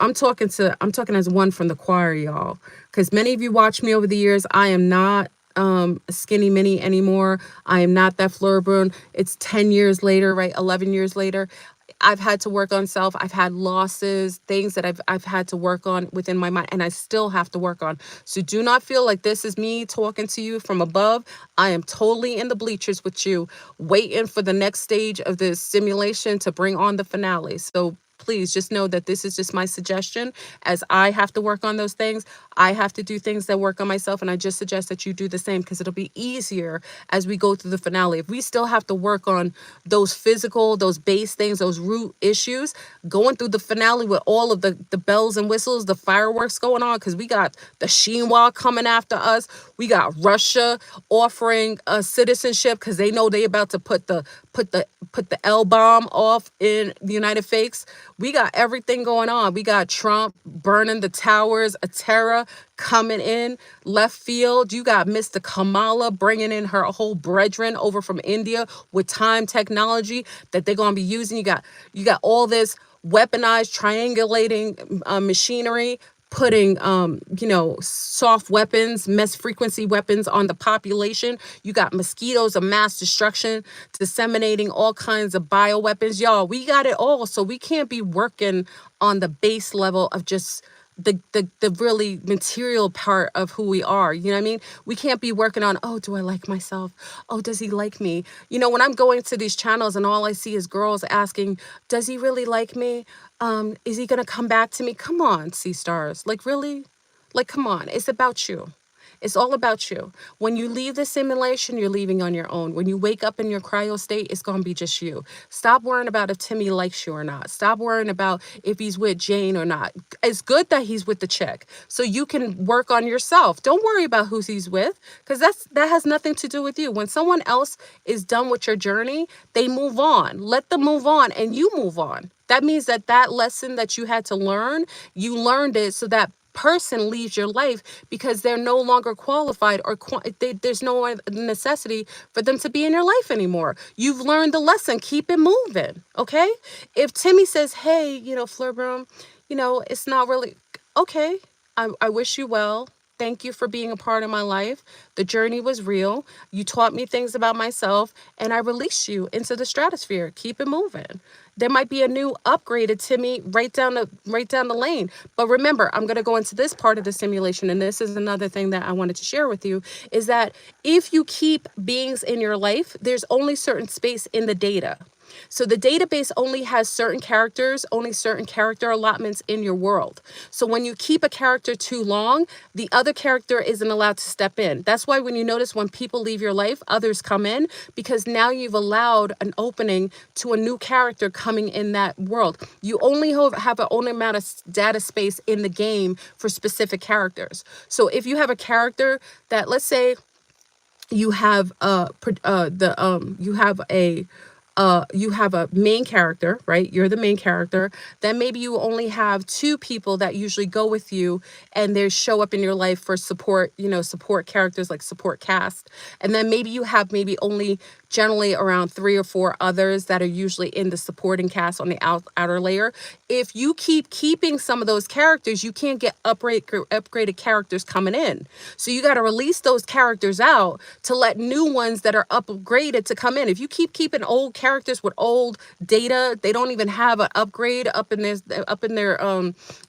I'm talking as one from the choir, y'all, because many of you watch me over the years. I am not a skinny mini anymore. I am not that Fleur Brune. It's 10 years later, right? 11 years later. I've had to work on self. I've had losses, things that I've had to work on within my mind, and I still have to work on. So do not feel like this is me talking to you from above. I am totally in the bleachers with you, waiting for the next stage of this simulation to bring on the finale. So please just know that this is just my suggestion. As I have to work on those things, I have to do things that work on myself, and I just suggest that you do the same, because it'll be easier as we go through the finale. If we still have to work on those physical, those base things, those root issues, going through the finale with all of the bells and whistles, the fireworks going on, because we got the Shinwa coming after us. We got Russia offering citizenship because they know they about to put the L bomb off in the United States. We got everything going on. We got Trump burning the towers, a terror coming in left field. You got Mr. Kamala bringing in her whole brethren over from India with time technology that they're going to be using. You got all this weaponized triangulating machinery, putting soft weapons, mass frequency weapons on the population. You got mosquitoes of mass destruction disseminating all kinds of bioweapons. Y'all, we got it all. So we can't be working on the base level of just the really material part of who we are. You know what I mean? We can't be working on, oh, do I like myself? Oh, does he like me? You know, when I'm going to these channels and all I see is girls asking, does he really like me? Is he gonna come back to me? Come on, sea stars. Like, really? Like, come on. It's about you. It's all about you. When you leave the simulation, you're leaving on your own. When you wake up in your cryo state, it's going to be just you. Stop worrying about if Timmy likes you or not. Stop worrying about if he's with Jane or not. It's good that he's with the chick, so you can work on yourself. Don't worry about who he's with, because that has nothing to do with you. When someone else is done with your journey, they move on. Let them move on and you move on. That means that lesson that you had to learn, you learned it, so that person leaves your life because they're no longer qualified, or there's no necessity for them to be in your life anymore. You've learned the lesson. Keep it moving. Okay. If Timmy says, hey, Fleur Broom, it's not really okay. I wish you well. Thank you for being a part of my life. The journey was real. You taught me things about myself, and I released you into the stratosphere. Keep it moving. There might be a new upgraded Timmy right down the lane. But remember, I'm going to go into this part of the simulation, and this is another thing that I wanted to share with you, is that if you keep beings in your life, there's only certain space in the data. So the database only has certain characters, only certain character allotments in your world. So when you keep a character too long, the other character isn't allowed to step in. That's why when you notice when people leave your life, others come in, because now you've allowed an opening to a new character coming in that world. You only have an only amount of data space in the game for specific characters. So if you have a character that, let's say, you have you have you have a main character, right? You're the main character. Then maybe you only have two people that usually go with you and they show up in your life for support, support characters, like support cast. And then maybe you have maybe only generally around 3 or 4 others that are usually in the supporting cast on the outer layer. If you keep keeping some of those characters, you can't get upgraded characters coming in. So you got to release those characters out to let new ones that are upgraded to come in. If you keep keeping old characters with old data, they don't even have an upgrade up in their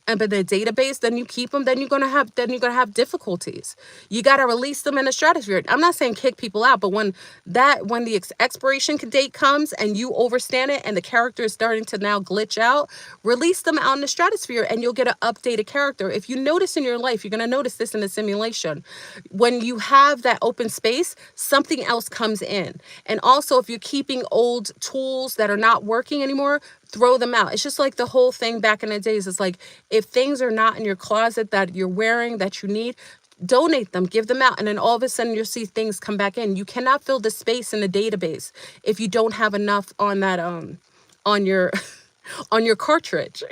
database, then you keep them, then you're gonna have difficulties. You got to release them in the stratosphere. I'm not saying kick people out, but when the expiration date comes and you overstand it and the character is starting to now glitch out, release them out in the stratosphere and you'll get an updated character. If you notice in your life, you're going to notice this in the simulation. When you have that open space, something else comes in. And also, if you're keeping old tools that are not working anymore, throw them out. It's just like the whole thing back in the days. It's like, if things are not in your closet that you're wearing that you need, donate them, give them out, and then all of a sudden you'll see things come back in. You cannot fill the space in the database if you don't have enough on that on your on your cartridge.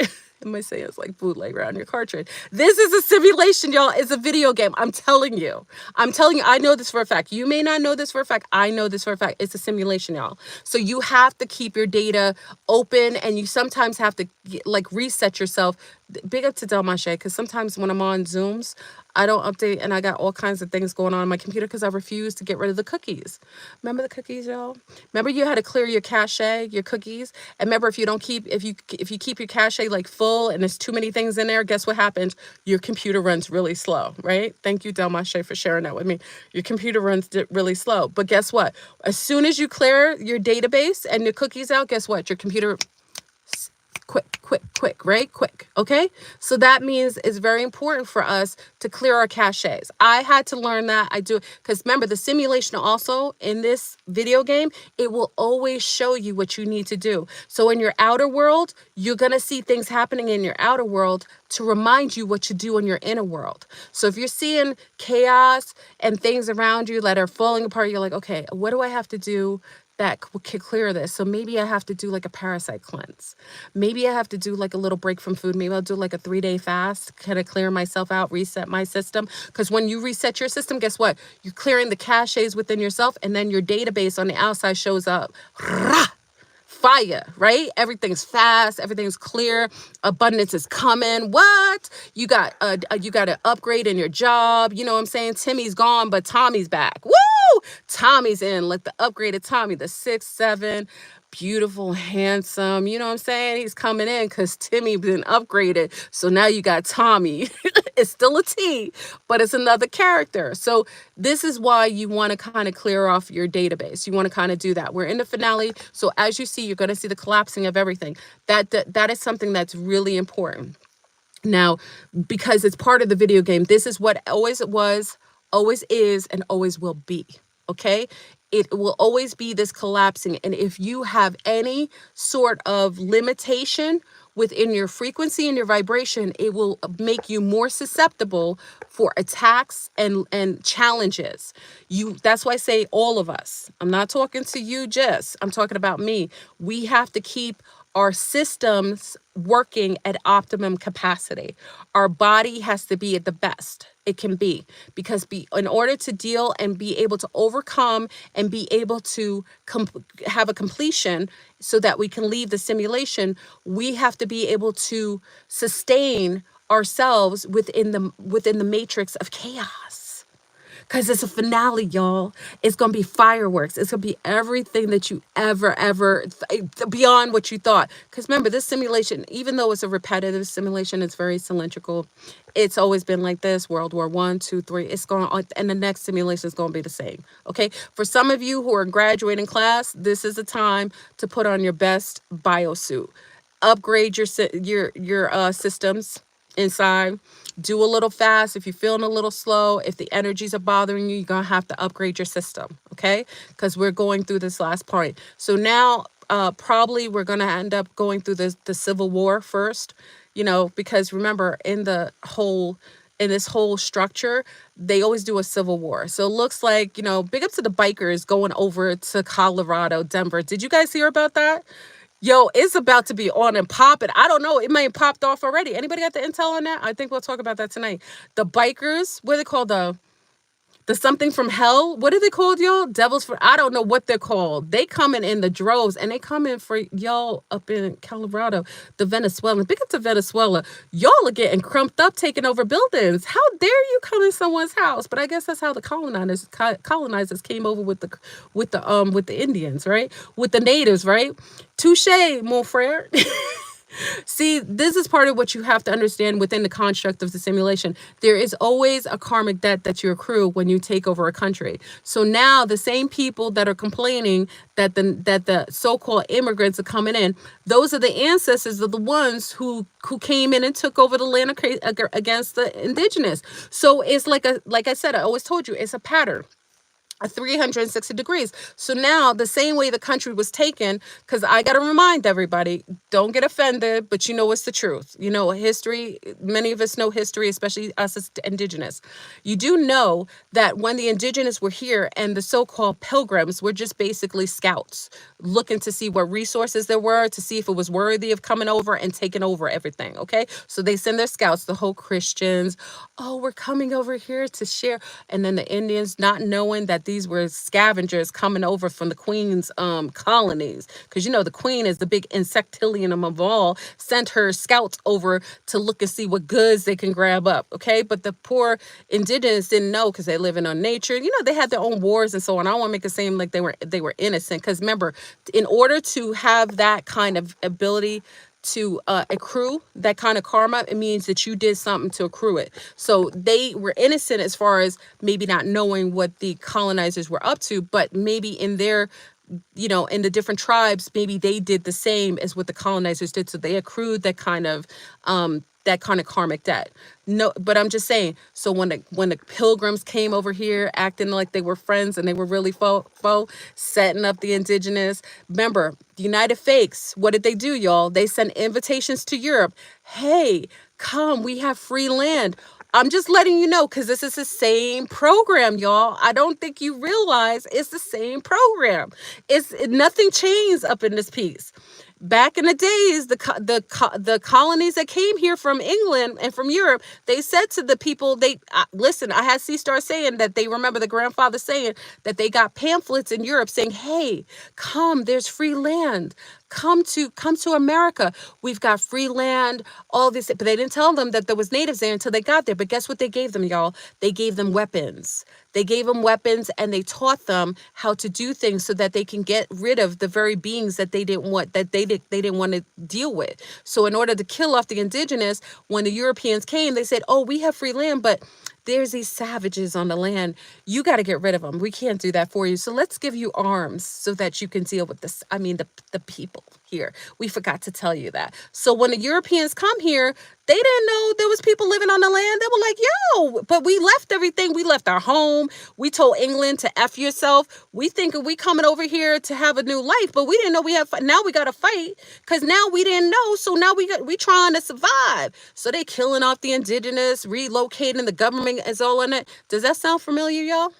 I might say it's like bootleg around your cartridge. This is a simulation, y'all. It's a video game. I'm telling you. I know this for a fact. You may not know this for a fact. I know this for a fact. It's a simulation, y'all. So you have to keep your data open, and you sometimes have to like reset yourself. Big up to Delmache, because sometimes when I'm on Zooms, I don't update and I got all kinds of things going on my computer because I refuse to get rid of the cookies. Remember the cookies, y'all? Remember you had to clear your cache, your cookies? And remember, if you keep your cache like full and there's too many things in there, guess what happens? Your computer runs really slow, right? Thank you, Delmache, for sharing that with me. Your computer runs really slow. But guess what? As soon as you clear your database and the cookies out, guess what? Your computer quick, right? Quick. Okay. So that means it's very important for us to clear our caches. I had to learn that. I do, because remember, the simulation also in this video game, it will always show you what you need to do. So in your outer world, you're going to see things happening in your outer world to remind you what you do in your inner world. So if you're seeing chaos and things around you that are falling apart, you're like, okay, what do I have to do that can clear this? So maybe I have to do like a parasite cleanse. Maybe I have to do like a little break from food. Maybe I'll do like a 3-day fast, kind of clear myself out, reset my system. Because when you reset your system, guess what? You're clearing the caches within yourself, and then your database on the outside shows up. Fire, right? Everything's fast, everything's clear, abundance is coming. What? You got an upgrade in your job. You know what I'm saying? Timmy's gone, but Tommy's back. Woo! Tommy's in, like the upgraded Tommy, the 6'7", beautiful, handsome. You know what I'm saying? He's coming in because Timmy been upgraded. So now you got Tommy. It's still a T, but it's another character. So this is why you want to kind of clear off your database. You want to kind of do that. We're in the finale. So as you see, you're going to see the collapsing of everything. That is something that's really important. Now, because it's part of the video game, this is what always was, always is, and always will be. Okay? It will always be this collapsing. And if you have any sort of limitation within your frequency and your vibration, it will make you more susceptible for attacks and challenges. That's why I say all of us. I'm not talking to you, Jess. I'm talking about me. We have to keep our systems working at optimum capacity. Our body has to be at the best it can be, because in order to deal and be able to overcome and be able to have a completion so that we can leave the simulation, we have to be able to sustain ourselves within the matrix of chaos. Because it's a finale, y'all. It's going to be fireworks. It's going to be everything that you ever, beyond what you thought. Because remember, this simulation, even though it's a repetitive simulation, it's very cylindrical. It's always been like this. World War I, II, III. It's going on, and the next simulation is going to be the same. Okay? For some of you who are graduating class, this is the time to put on your best biosuit. Upgrade your systems inside. Do a little fast. If you're feeling a little slow, if the energies are bothering you, you're going to have to upgrade your system, okay? Because we're going through this last point. So now probably we're going to end up going through the Civil War first, because remember, in the whole in this whole structure, they always do a civil war. So it looks like, big up to the bikers going over to Colorado, Denver. Did you guys hear about that? Yo, it's about to be on and popping. I don't know. It may have popped off already. Anybody got the intel on that? I think we'll talk about that tonight. The bikers, what are they called? The something from hell. What are they called, y'all? Devils for, I don't know what they're called. They coming in the droves, and they coming for y'all up in Colorado, the Venezuelan. Big up to Venezuela. Y'all are getting crumped up, taking over buildings. How dare you come in someone's house? But I guess that's how the colonizers came over with the Indians, right? With the natives, right? Touche, mon frere. See, this is part of what you have to understand within the construct of the simulation. There is always a karmic debt that you accrue when you take over a country. So now the same people that are complaining that the so-called immigrants are coming in, those are the ancestors of the ones who came in and took over the land against the indigenous. So it's like I said, I always told you, it's a pattern. 360 degrees. So now the same way the country was taken, because I got to remind everybody, don't get offended, but it's the truth. History, many of us know history, especially us as indigenous. You do know that when the indigenous were here and the so-called pilgrims were just basically scouts looking to see what resources there were, to see if it was worthy of coming over and taking over everything. Okay. So they send their scouts, the whole Christians, oh, we're coming over here to share. And then the Indians, not knowing that these were scavengers coming over from the queen's colonies, because the queen is the big insectilium of all, sent her scouts over to look and see what goods they can grab up. Okay, but the poor indigenous didn't know, because they living on nature. They had their own wars and so on. I don't want to make it seem like they were innocent, because remember, in order to have that kind of ability to accrue that kind of karma, it means that you did something to accrue it. So they were innocent as far as maybe not knowing what the colonizers were up to, but maybe in their in the different tribes, maybe they did the same as what the colonizers did. So they accrued that kind of karmic debt. No, but I'm just saying, so when the pilgrims came over here acting like they were friends and they were really foe, setting up the indigenous, remember, the United Fakes, what did they do, y'all? They sent invitations to Europe. Hey, come, we have free land. I'm just letting you know, because this is the same program, y'all. I don't think you realize it's the same program. Nothing changed up in this piece. Back in the days, the colonies that came here from England and from Europe, they said to the people, listen, I had C-Star saying that they remember the grandfather saying that they got pamphlets in Europe saying, hey, come, there's free land. Come to America. We've got free land, all this. But they didn't tell them that there was natives there until they got there. But guess what they gave them, y'all? They gave them weapons. They gave them weapons, and they taught them how to do things so that they can get rid of the very beings that they didn't want, that they didn't want to deal with. So in order to kill off the indigenous, when the Europeans came, they said, oh, we have free land, but there's these savages on the land. You got to get rid of them. We can't do that for you. So let's give you arms so that you can deal with this. I mean, the people here. We forgot to tell you that. So when the Europeans come here, they didn't know there was people living on the land. They were like, yo, but we left everything. We left our home. We told England to F yourself. We think we coming over here to have a new life, but we didn't know now we got to fight, because now we didn't know. So now we trying to survive. So they killing off the indigenous, relocating, the government is all in it. Does that sound familiar, y'all?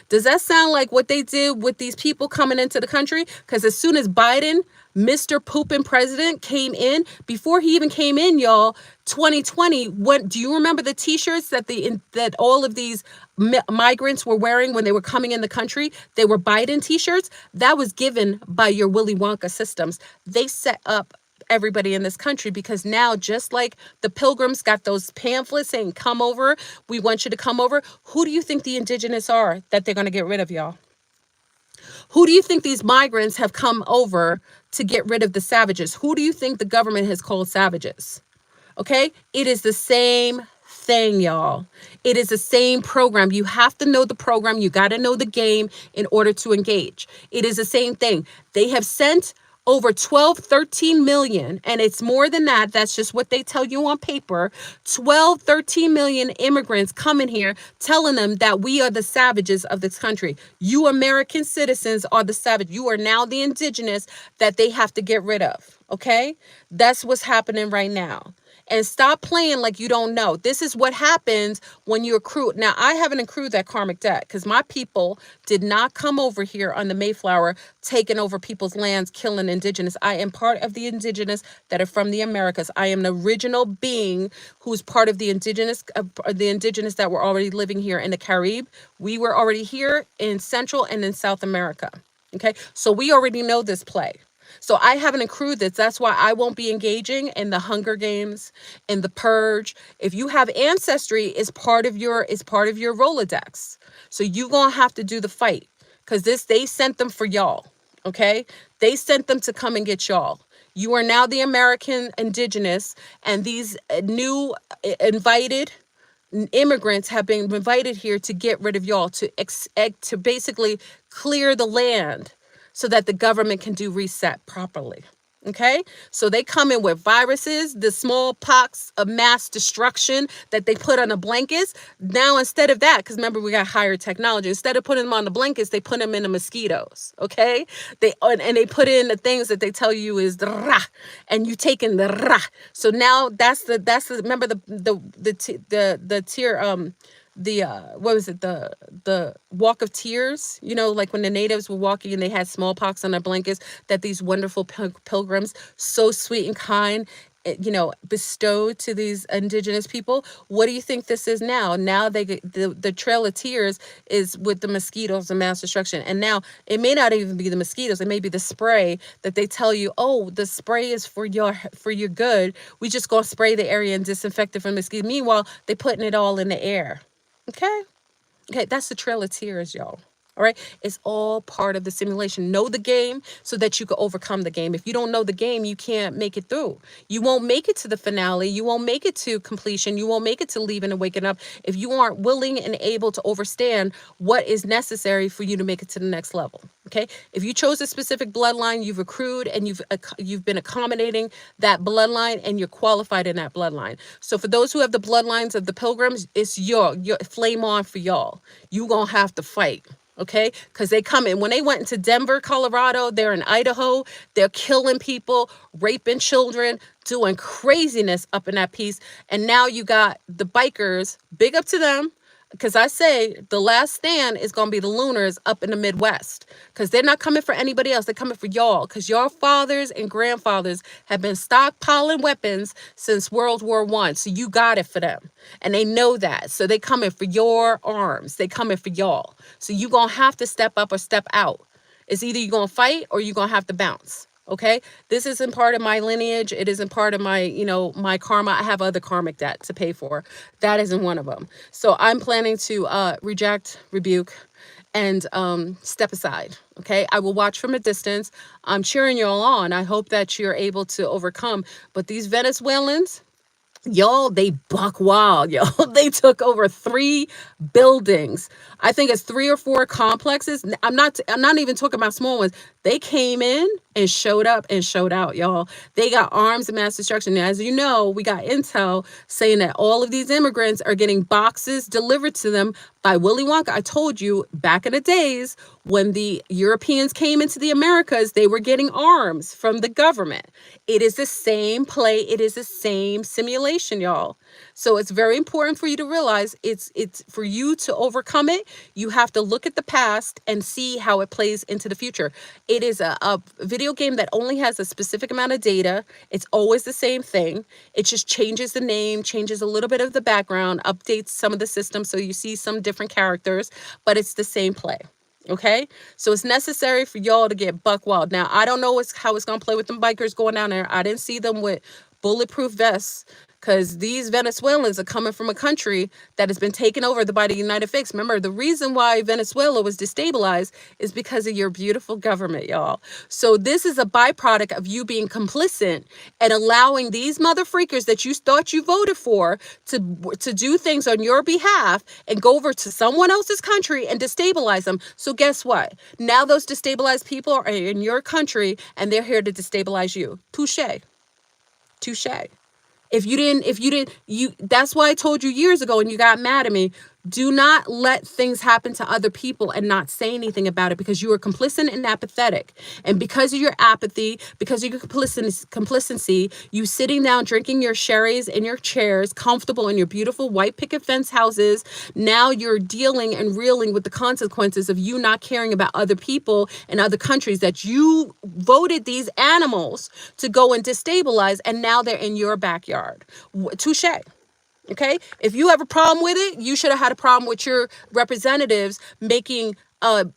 Does that sound like what they did with these people coming into the country? Because as soon as Biden, Mr. Poopin' president, came in, before he even came in, y'all, 2020, do you remember the t-shirts that all of these migrants were wearing when they were coming in the country? They were Biden t-shirts. That was given by your Willy Wonka systems. They set up everybody in this country, because now, just like the pilgrims got those pamphlets saying, come over, we want you to come over. Who do you think the indigenous are that they're going to get rid of, y'all? Who do you think these migrants have come over to get rid of the savages? Who do you think the government has called savages? Okay, it is the same thing, y'all. It is the same program. You have to know the program. You got to know the game in order to engage. It is the same thing. They have sent over 12, 13 million, and it's more than that. That's just what they tell you on paper. 12, 13 million immigrants coming here telling them that we are the savages of this country. You American citizens are the savage. You are now the indigenous that they have to get rid of. Okay? That's what's happening right now. And stop playing like you don't know. This is what happens when you accrue. Now, I haven't accrued that karmic debt because my people did not come over here on the Mayflower, taking over people's lands, killing indigenous. I am part of the indigenous that are from the Americas. I am the original being who's part of the indigenous that were already living here in the Caribbean. We were already here in Central and in South America. Okay, so we already know this play. So I haven't accrued this. That's why I won't be engaging in the Hunger Games, in the Purge. If you have ancestry, it's part of your Rolodex. So you gonna have to do the fight because they sent them for y'all. Okay, they sent them to come and get y'all. You are now the American indigenous, and these new invited immigrants have been invited here to get rid of y'all, to basically clear the land so that the government can do reset properly. Okay, so they come in with viruses, the smallpox of mass destruction that they put on the blankets. Now, instead of that, because remember, we got higher technology, instead of putting them on the blankets, they put them in the mosquitoes. Okay, they put in the things that they tell you is the rah, and you take in the rah. So now that's the remember the tear what was it, the walk of tears, like when the natives were walking and they had smallpox on their blankets, that these wonderful pilgrims, so sweet and kind, bestowed to these indigenous people. What do you think this is now? Now the Trail of Tears is with the mosquitoes and mass destruction. And now it may not even be the mosquitoes. It may be the spray that they tell you, oh, the spray is for your good. We just gonna spray the area and disinfect it from mosquitoes. Meanwhile, they putting it all in the air. Okay, that's the Trail of Tears, y'all. All right, it's all part of the simulation. Know the game so that you can overcome the game. If you don't know the game, you can't make it through. You won't make it to the finale. You won't make it to completion. You won't make it to leaving and waking up if you aren't willing and able to understand what is necessary for you to make it to the next level. Okay, if you chose a specific bloodline, you've accrued and you've been accommodating that bloodline, and you're qualified in that bloodline. So for those who have the bloodlines of the pilgrims, it's your flame on for y'all. You gonna have to fight. Okay, because they come in. When they went into Denver, Colorado, they're in Idaho, they're killing people, raping children, doing craziness up in that piece. And now you got the bikers, big up to them, because I say the last stand is going to be the Lunars up in the Midwest, because they're not coming for anybody else. They're coming for y'all, because your fathers and grandfathers have been stockpiling weapons since World War I. So you got it for them. And they know that. So they coming for your arms. They coming for y'all. So you going to have to step up or step out. It's either you're going to fight or you're going to have to bounce. Okay, this isn't part of my lineage. It isn't part of my, my karma. I have other karmic debt to pay for. That isn't one of them. So I'm planning to reject, rebuke, and step aside. Okay, I will watch from a distance. I'm cheering you all on. I hope that you're able to overcome. But these Venezuelans, y'all, they buck wild, y'all. They took over 3 buildings. I think it's 3 or 4 complexes. I'm not even talking about small ones. They came in and showed up and showed out, y'all. They got arms of mass destruction. Now, as you know, we got intel saying that all of these immigrants are getting boxes delivered to them by Willy Wonka. I told you back in the days when the Europeans came into the Americas, they were getting arms from the government. It is the same play. It is the same simulation, y'all. So it's very important for you to realize it's for you to overcome it. You have to look at the past and see how it plays into the future. It is a video game that only has a specific amount of data. It's always the same thing. It just changes the name, changes a little bit of the background, updates some of the systems so you see some different characters, but it's the same play. Okay, so it's necessary for y'all to get buck wild. Now, I don't know how it's going to play with them bikers going down there. I didn't see them with bulletproof vests, because these Venezuelans are coming from a country that has been taken over by the United States. Remember, the reason why Venezuela was destabilized is because of your beautiful government, y'all. So this is a byproduct of you being complicit and allowing these mother freakers that you thought you voted for to do things on your behalf and go over to someone else's country and destabilize them. So guess what? Now those destabilized people are in your country and they're here to destabilize you. Touche. Touche. If you didn't, that's why I told you years ago and you got mad at me. Do not let things happen to other people and not say anything about it, because you are complicit and apathetic. And because of your apathy, because of your complicity, you sitting down drinking your sherries in your chairs, comfortable in your beautiful white picket fence houses. Now you're dealing and reeling with the consequences of you not caring about other people in other countries that you voted these animals to go and destabilize, and now they're in your backyard. Touche. Okay, if you have a problem with it, you should have had a problem with your representatives making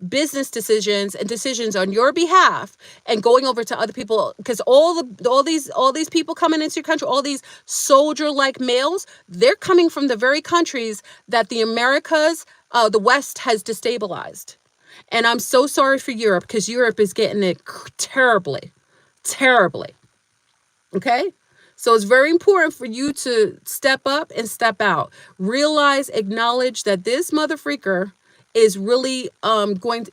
business decisions and decisions on your behalf and going over to other people, because all these people coming into your country, all these soldier like males, they're coming from the very countries that the Americas, the West has destabilized. And I'm so sorry for Europe, because Europe is getting it terribly, terribly. Okay? So it's very important for you to step up and step out. Realize, acknowledge that this mother freaker is really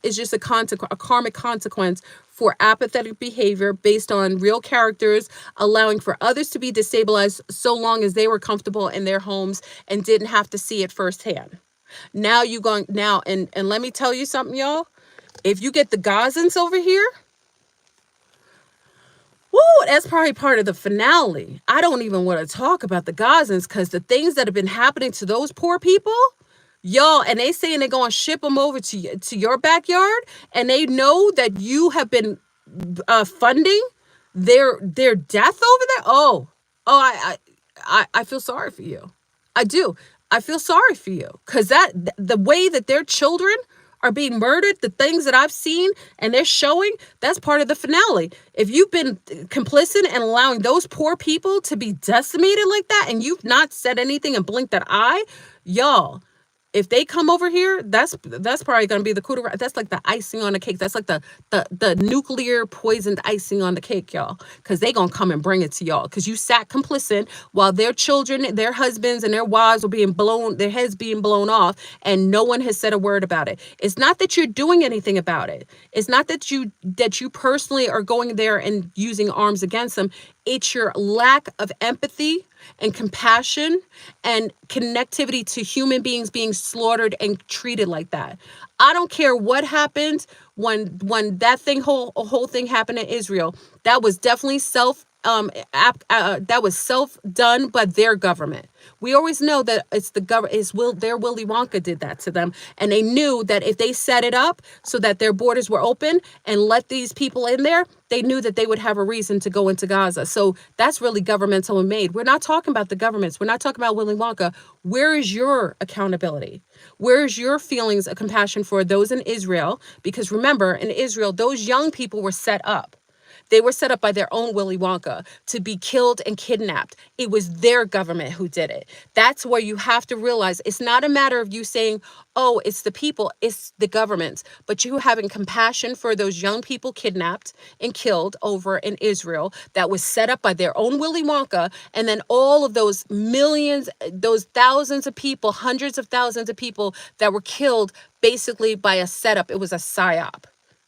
is just a karmic consequence for apathetic behavior based on real characters, allowing for others to be destabilized so long as they were comfortable in their homes and didn't have to see it firsthand. Now you going now and let me tell you something, y'all. If you get the Gazans over here, woo, that's probably part of the finale. I don't even want to talk about the Gazans, because the things that have been happening to those poor people, y'all, and they saying they're going to ship them over to your backyard, and they know that you have been funding their death over there. I feel sorry for you. I do. I feel sorry for you, because the way that their children are being murdered, the things that I've seen and they're showing, that's part of the finale. If you've been complicit and allowing those poor people to be decimated like that, and you've not said anything and blinked that eye, y'all, if they come over here, that's probably gonna be the coup de grace. That's like the icing on the cake. That's like the nuclear poisoned icing on the cake, y'all. Because they gonna come and bring it to y'all. Because you sat complicit while their children, their husbands, and their wives were being blown, their heads being blown off, and no one has said a word about it. It's not that you're doing anything about it. It's not that you personally are going there and using arms against them. It's your lack of empathy and compassion and connectivity to human beings being slaughtered and treated like that. I don't care what happened when that whole thing happened in Israel. That was definitely that was self done by their government. We always know that it's the government, their Willy Wonka did that to them, and they knew that if they set it up so that their borders were open and let these people in there, they knew that they would have a reason to go into Gaza. So that's really governmental and made. We're not talking about the governments. We're not talking about Willy Wonka. Where is your accountability? Where is your feelings of compassion for those in Israel? Because remember, in Israel, those young people were set up. They were set up by their own Willy Wonka to be killed and kidnapped. It was their government who did it. That's where you have to realize it's not a matter of you saying, oh, it's the people, it's the governments, but you having compassion for those young people kidnapped and killed over in Israel that was set up by their own Willy Wonka. And then all of those millions, those thousands of people, hundreds of thousands of people that were killed basically by a setup. It was a psyop.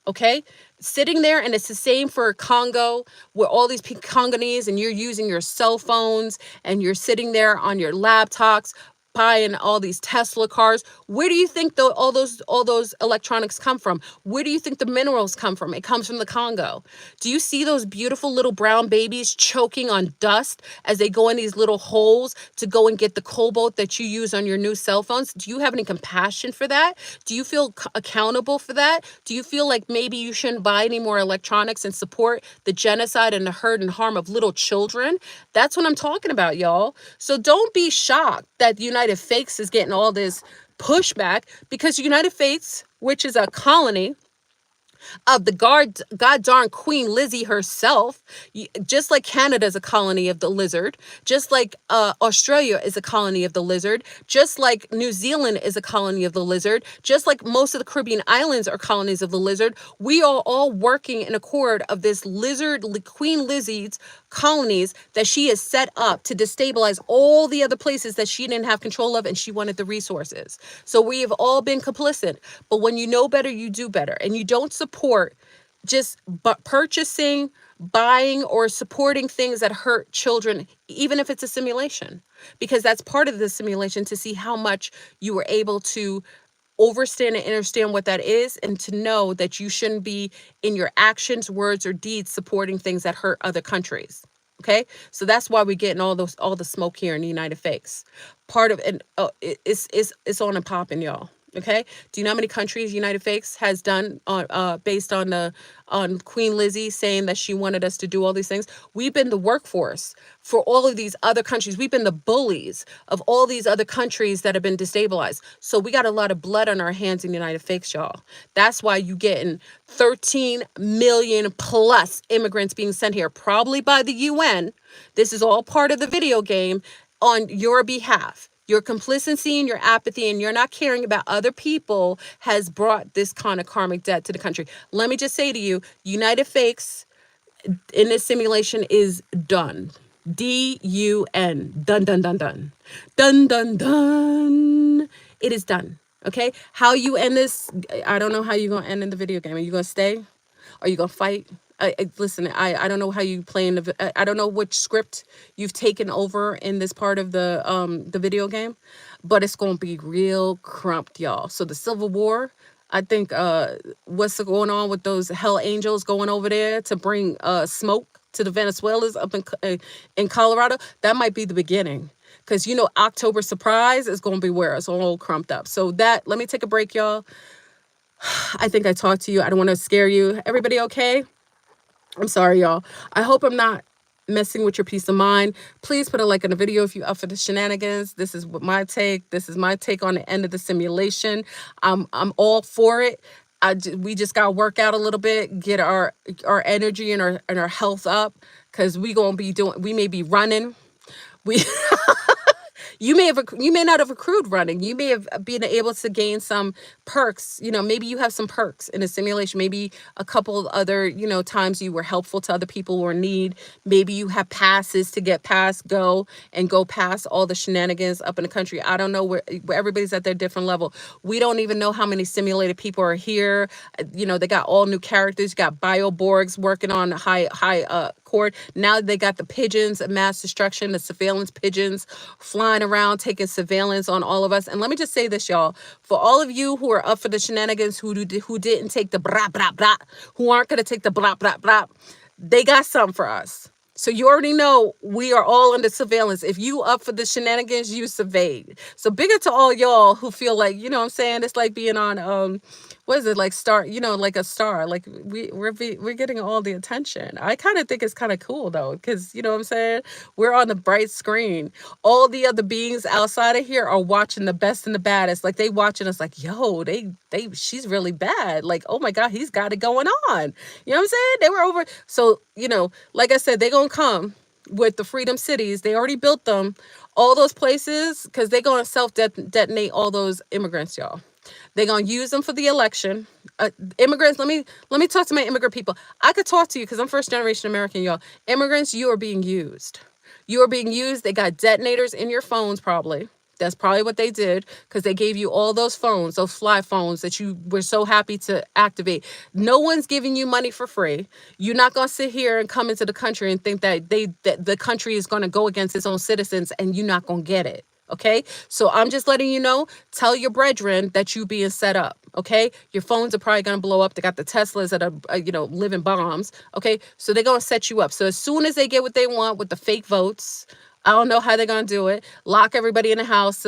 Okay, sitting there, and it's the same for Congo, where all these Congolese, and you're using your cell phones and you're sitting there on your laptops buying all these Tesla cars. Where do you think all those electronics come from? Where do you think the minerals come from? It comes from the Congo. Do you see those beautiful little brown babies choking on dust as they go in these little holes to go and get the cobalt that you use on your new cell phones? Do you have any compassion for that? Do you feel accountable for that? Do you feel like maybe you shouldn't buy any more electronics and support the genocide and the hurt and harm of little children? That's what I'm talking about, y'all. So don't be shocked that the United States is getting all this pushback, because the United States, which is a colony of the god darn Queen Lizzie herself, just like Canada is a colony of the lizard, just like Australia is a colony of the lizard, just like New Zealand is a colony of the lizard, just like most of the Caribbean islands are colonies of the lizard. We are all working in accord of this lizard, Queen Lizzie's colonies that she has set up to destabilize all the other places that she didn't have control of, and she wanted the resources. So we have all been complicit. But when you know better, you do better, and you don't support just purchasing buying or supporting things that hurt children, even if it's a simulation, because that's part of the simulation, to see how much you were able to understand and understand what that is, and to know that you shouldn't be in your actions, words, or deeds supporting things that hurt other countries. Okay, so that's why we're getting all the smoke here in the United States. Part of and it's on and popping, y'all. Okay, do you know how many countries United States has done on based on the on Queen Lizzie saying that she wanted us to do all these things? We've been the workforce for all of these other countries. We've been the bullies of all these other countries that have been destabilized. So we got a lot of blood on our hands in the United States, y'all. That's why you getting 13 million plus immigrants being sent here, probably by the UN. This is all part of the video game on your behalf. Your complicity and your apathy and you're not caring about other people has brought this kind of karmic debt to the country. Let me just say to you, United Fakes in this simulation is done. D-U-N. Done, done, done, done. Done, done, done. It is done. Okay? How you end this, I don't know how you're going to end in the video game. Are you going to stay? Are you going to fight? Listen, I don't know how you play in the, I don't know which script you've taken over in this part of the video game, but it's going to be real crumped, y'all. So the Civil War, I think what's going on with those hell angels going over there to bring smoke to the Venezuelans up in Colorado, that might be the beginning. Because, you know, October surprise is going to be where it's all crumped up. So that, let me take a break, y'all. I think I talked to you. I don't want to scare you. Everybody okay? I'm sorry, y'all. I hope I'm not messing with your peace of mind. Please put a like in the video if you're up for the shenanigans. This is what my take. This is my take on the end of the simulation. I'm all for it. We just got to work out a little bit, get our energy and our health up, because we may be running. We you may not have accrued running. You may have been able to gain some perks. You know, maybe you have some perks in a simulation. Maybe a couple other, you know, times you were helpful to other people or in need. Maybe you have passes to get past, go past all the shenanigans up in the country. I don't know where everybody's at their different level. We don't even know how many simulated people are here. You know, they got all new characters. You got Bioborgs working on high court. Now they got the pigeons of mass destruction, the surveillance pigeons flying around taking surveillance on all of us. And let me just say this, y'all, for all of you who are up for the shenanigans, who didn't take the blah blah blah, who aren't going to take the blah blah blah, they got something for us. So you already know we are all under surveillance. If you up for the shenanigans, you surveyed. So bigger to all y'all who feel like, you know what I'm saying, it's like being on what is it, like star, you know, like a star, like we're getting all the attention. I kind of think it's kind of cool though, because you know what I'm saying, we're on the bright screen. All the other beings outside of here are watching the best and the baddest. Like they watching us like, yo, she's really bad. Like, oh my God, he's got it going on. You know what I'm saying? They were over. So, you know, like I said, they gonna come with the freedom cities. They already built them, all those places, because they're gonna self-detonate all those immigrants, y'all. They're gonna use them for the election. Immigrants, let me talk to my immigrant people. I could talk to you because I'm first generation American, y'all. Immigrants, you are being used. You are being used. They got detonators in your phones, probably. That's probably what they did, because they gave you all those phones, those fly phones that you were so happy to activate. No one's giving you money for free. You're not going to sit here and come into the country and think that the country is going to go against its own citizens and you're not going to get it. Okay, so I'm just letting you know, tell your brethren that you being set up. Okay, your phones are probably going to blow up. They got the Teslas that are, you know, living bombs. Okay, so they're going to set you up. So as soon as they get what they want with the fake votes, I don't know how they're going to do it. Lock everybody in the house,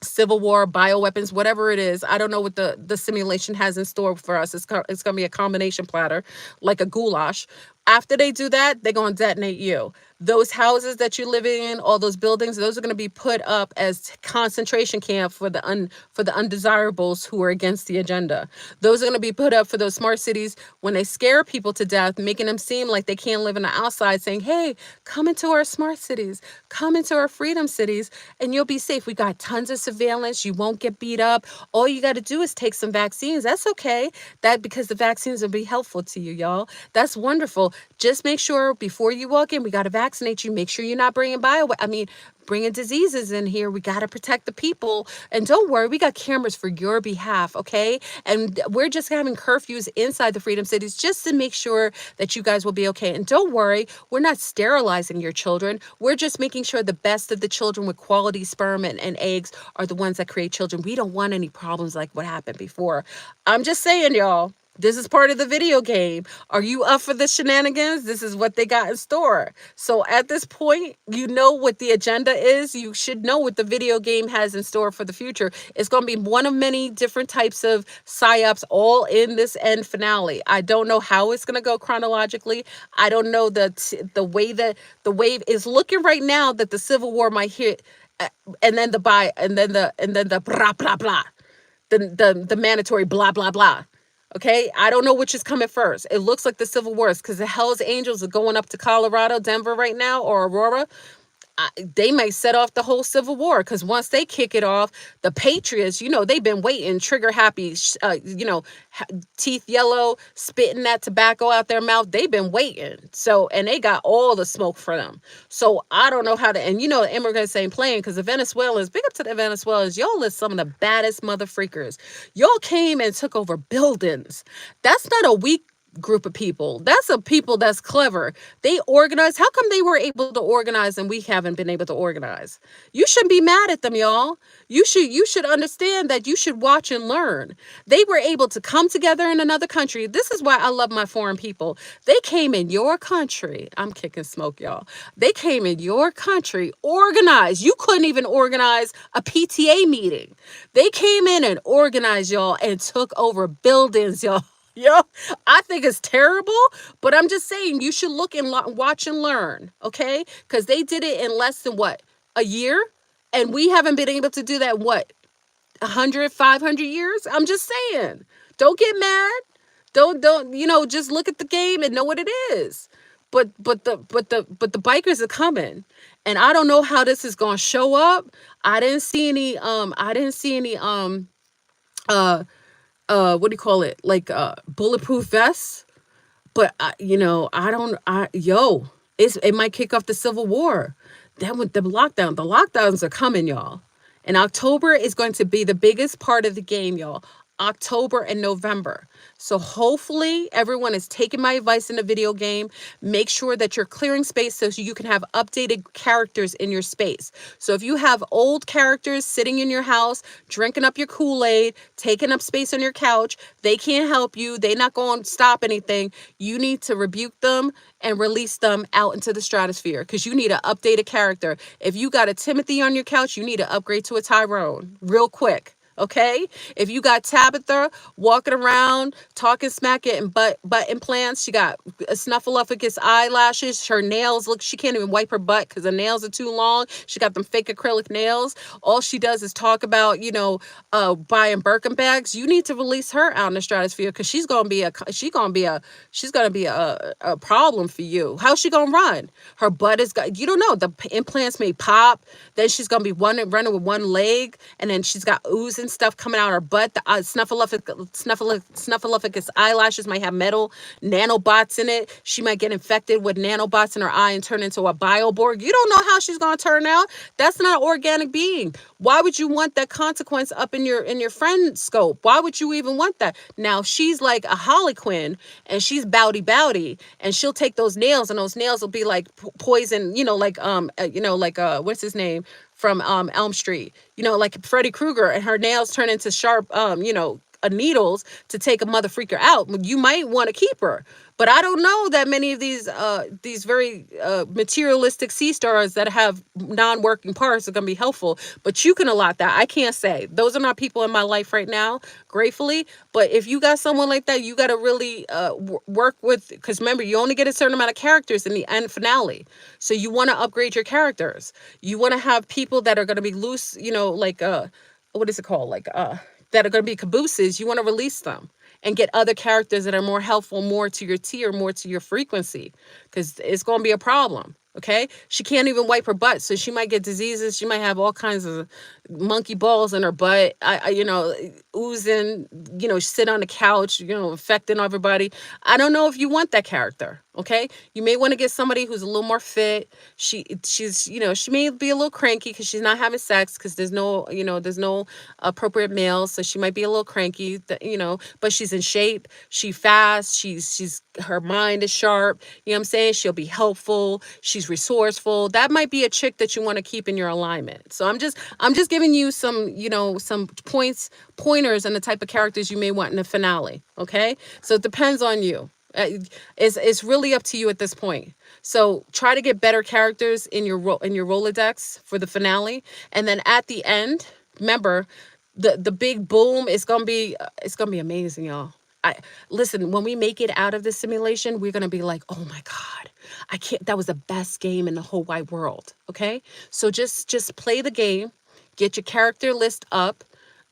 civil war, bioweapons, whatever it is. I don't know what the simulation has in store for us. It's going to be a combination platter, like a goulash. After they do that, they're going to detonate you. Those houses that you're living in, all those buildings, those are going to be put up as concentration camp for the undesirables who are against the agenda. Those are going to be put up for those smart cities when they scare people to death, making them seem like they can't live in the outside, saying, hey, come into our smart cities, come into our freedom cities, and you'll be safe. We got tons of surveillance. You won't get beat up. All you got to do is take some vaccines. That's okay. Because the vaccines will be helpful to you, y'all. That's wonderful. Just make sure before you walk in, we got to vaccinate vaccinate you. Make sure you're not bringing diseases in here. We got to protect the people. And don't worry, we got cameras for your behalf, okay? And we're just having curfews inside the Freedom Cities just to make sure that you guys will be okay. And don't worry, we're not sterilizing your children. We're just making sure the best of the children with quality sperm and eggs are the ones that create children. We don't want any problems like what happened before. I'm just saying, y'all. This is part of the video game. Are you up for the shenanigans? This is what they got in store. So at this point, you know what the agenda is. You should know what the video game has in store for the future. It's going to be one of many different types of psyops all in this end finale. I don't know how it's going to go chronologically. I don't know the way that the wave is looking right now that the Civil War might hit, and then the blah blah blah, the mandatory blah blah blah. Okay, I don't know which is coming first. It looks like the Civil War, because the Hells Angels are going up to Colorado, Denver right now, or Aurora. They might set off the whole Civil War, because once they kick it off, the Patriots, they've been waiting, trigger happy, teeth yellow, spitting that tobacco out their mouth. They've been waiting. So, and they got all the smoke for them. So I don't know how to, and the immigrants ain't playing, because the Venezuelans, big up to the Venezuelans, y'all is some of the baddest mother freakers. Y'all came and took over buildings. That's not a weak group of people. That's a people that's clever. They organize. How come they were able to organize and we haven't been able to organize? You shouldn't be mad at them, y'all. You should understand that you should watch and learn. They were able to come together in another country. This is why I love my foreign people. They came in your country. I'm kicking smoke, y'all. They came in your country, organized. You couldn't even organize a PTA meeting. They came in and organized, y'all, and took over buildings, y'all. Yo, I think it's terrible, but I'm just saying you should look and watch and learn, okay? Because they did it in less than a year? And we haven't been able to do that, 100, 500 years? I'm just saying. Don't get mad. Don't, just look at the game and know what it is. But the bikers are coming. And I don't know how this is going to show up. I didn't see any what do you call it, like bulletproof vests. But I don't, it might kick off the Civil War. Then with the lockdowns are coming, y'all. And October is going to be the biggest part of the game, y'all. October and November. So hopefully everyone is taking my advice in the video game. Make sure that you're clearing space so you can have updated characters in your space. So if you have old characters sitting in your house, drinking up your Kool-Aid, taking up space on your couch, they can't help you. They're not going to stop anything. You need to rebuke them and release them out into the stratosphere, because you need to update a character. If you got a Timothy on your couch, you need to upgrade to a Tyrone real quick. Okay, if you got Tabitha walking around talking smack, getting butt implants, she got a snuffleupagus eyelashes, her nails look, she can't even wipe her butt because her nails are too long. She got them fake acrylic nails. All she does is talk about buying Birkin bags. You need to release her out in the stratosphere, because she's gonna be a problem for you. How's she gonna run? Her butt is got, you don't know, the implants may pop. Then she's gonna be running with one leg, and then she's got ooze and stuff coming out her butt. The snuffleupagus eyelashes might have metal nanobots in it. She might get infected with nanobots in her eye and turn into a bioborg. You don't know how she's gonna turn out. That's not an organic being. Why would you want that consequence up in your friend scope? Why would you even want that? Now she's like a Harley Quinn, and she's bowdy, and she'll take those nails, and those nails will be like poison. What's his name from Elm Street? Like Freddy Krueger, and her nails turn into sharp needles to take a mother freaker out. You might want to keep her. But I don't know that many of these very materialistic sea stars that have non-working parts are going to be helpful. But you can allot that. I can't say. Those are not people in my life right now, gratefully. But if you got someone like that, you got to really work with, because remember, you only get a certain amount of characters in the end finale. So you want to upgrade your characters. You want to have people that are going to be loose, what is it called? That are going to be cabooses. You want to release them and get other characters that are more helpful, more to your tier, more to your frequency, because it's going to be a problem. Okay, she can't even wipe her butt, so she might get diseases. She might have all kinds of monkey balls in her butt. Oozing. Sit on the couch. Affecting everybody. I don't know if you want that character. Okay, you may want to get somebody who's a little more fit. She may be a little cranky because she's not having sex because there's no appropriate male, so she might be a little cranky. But she's in shape. She fast. She's her mind is sharp. You know what I'm saying? She'll be helpful. She's resourceful. That might be a chick that you want to keep in your alignment. So I'm just giving you some pointers and the type of characters you may want in the finale. Okay? So it depends on you. It's really up to you at this point. So try to get better characters in your Rolodex for the finale, and then at the end, remember, the big boom is gonna be amazing, y'all. I Listen, when we make it out of this simulation, we're gonna be like, oh my God, I can't. That was the best game in the whole wide world. Okay, so just play the game, get your character list up.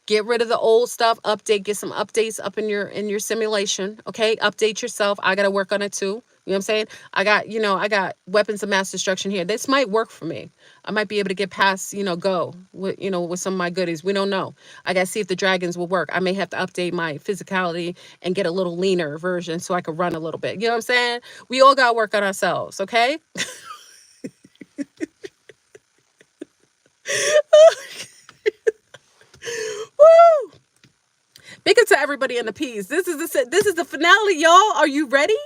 Get rid of the old stuff, get some updates up in your simulation. Okay. Update yourself. I gotta work on it too. You know what I'm saying? I got weapons of mass destruction here. This might work for me. I might be able to get past, go with some of my goodies. We don't know. I gotta see if the dragons will work. I may have to update my physicality and get a little leaner version so I could run a little bit. You know what I'm saying? We all gotta work on ourselves, okay? Woo! Big up to everybody in the piece. This is the finale, y'all. Are you ready?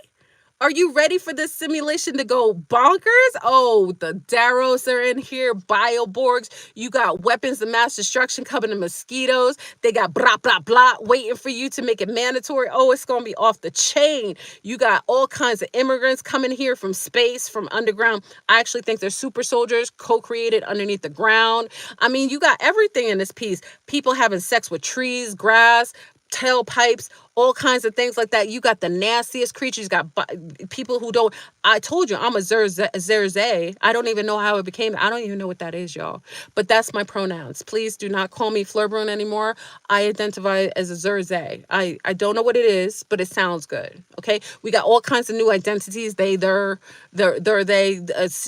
Are you ready for this simulation to go bonkers? Oh, the Darrows are in here, Bioborgs. You got weapons of mass destruction coming to mosquitoes. They got blah, blah, blah waiting for you to make it mandatory. Oh, it's going to be off the chain. You got all kinds of immigrants coming here from space, from underground. I actually think they're super soldiers co-created underneath the ground. I mean, you got everything in this piece. People having sex with trees, grass, tailpipes, all kinds of things like that. You got the nastiest creatures. You got people who don't. I told you I'm a Zerze. I don't even know how it became. I don't even know what that is, y'all. But that's my pronouns. Please do not call me Flurbrun anymore. I identify as a Zerze. I don't know what it is, but it sounds good. Okay. We got all kinds of new identities. They, they,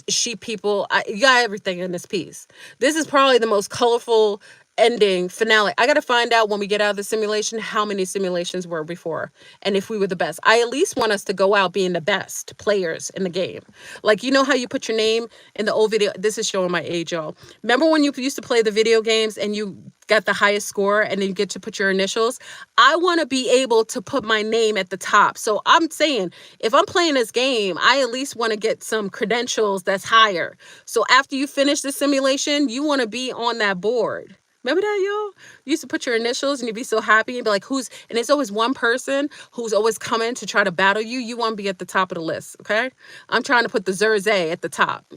sheep people. You got everything in this piece. This is probably the most colorful ending finale. I got to find out when we get out of the simulation how many simulations were before and if we were the best. I at least want us to go out being the best players in the game. Like, you know how you put your name in the old video? This is showing my age, y'all. Remember when you used to play the video games and you got the highest score and then you get to put your initials? I want to be able to put my name at the top. So I'm saying, if I'm playing this game, I at least want to get some credentials that's higher. So after you finish the simulation, you want to be on that board. Remember that, y'all? You used to put your initials and you'd be so happy and be like, and it's always one person who's always coming to try to battle you. You want to be at the top of the list, okay? I'm trying to put the Zerze at the top.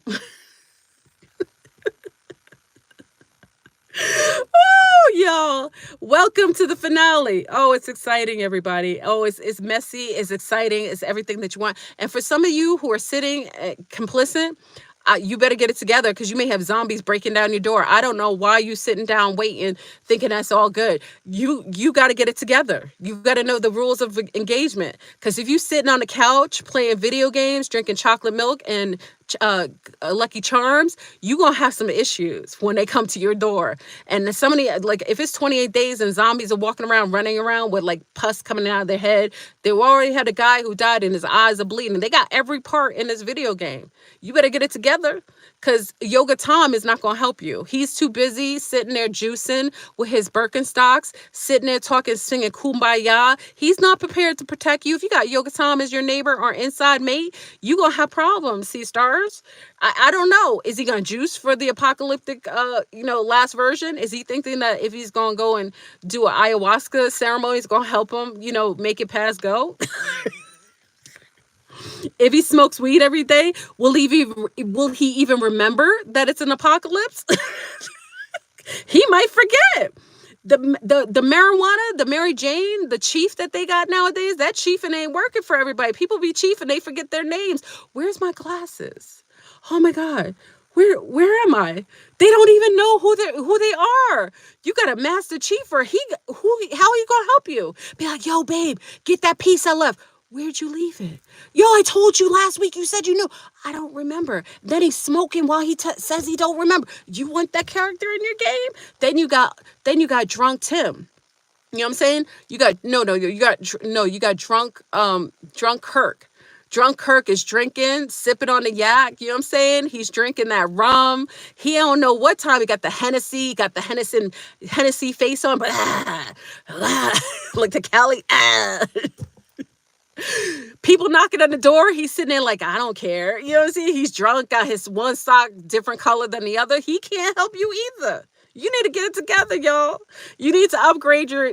Oh, y'all. Welcome to the finale. Oh, it's exciting, everybody. Oh, it's messy. It's exciting. It's everything that you want. And for some of you who are sitting complicit, you better get it together because you may have zombies breaking down your door. I don't know why you sitting down waiting, thinking that's all good. You got to get it together. You got to know the rules of engagement. Because if you sitting on the couch playing video games, drinking chocolate milk and Lucky Charms, you gonna have some issues when they come to your door. And somebody, like, if it's 28 days and zombies are walking around, running around with like pus coming out of their head, they already had a guy who died and his eyes are bleeding. They got every part in this video game. You better get it together because Yoga Tom is not gonna help you. He's too busy sitting there juicing with his Birkenstocks, sitting there talking, singing Kumbaya. He's not prepared to protect you. If you got Yoga Tom as your neighbor or inside mate, you gonna have problems, see stars. I don't know. Is he gonna juice for the apocalyptic last version? Is he thinking that if he's gonna go and do an ayahuasca ceremony, it's gonna help him, make it past go? If he smokes weed every day, will he even remember that it's an apocalypse? He might forget. The marijuana, the Mary Jane, the chief that they got nowadays, that chiefing ain't working for everybody. People be chiefing, they forget their names. Where's my glasses? Oh my God. Where am I? They don't even know who they are. You got a master chiefer. How are you gonna help you? Be like, yo, babe, get that piece I left. Where'd you leave it? Yo, I told you last week. You said you knew. I don't remember. Then he's smoking while he says he don't remember. You want that character in your game? Then you got drunk Tim. You know what I'm saying? You got no, you got no, you got drunk Kirk. Drunk Kirk is drinking, sipping on the yak. You know what I'm saying? He's drinking that rum. He don't know what time he got the Hennessy, Hennessy face on, but like the Cali. People knocking on the door. He's sitting there like, I don't care. You know what I'm saying? He's drunk, got his one sock different color than the other. He can't help you either. You need to get it together, y'all. You need to upgrade you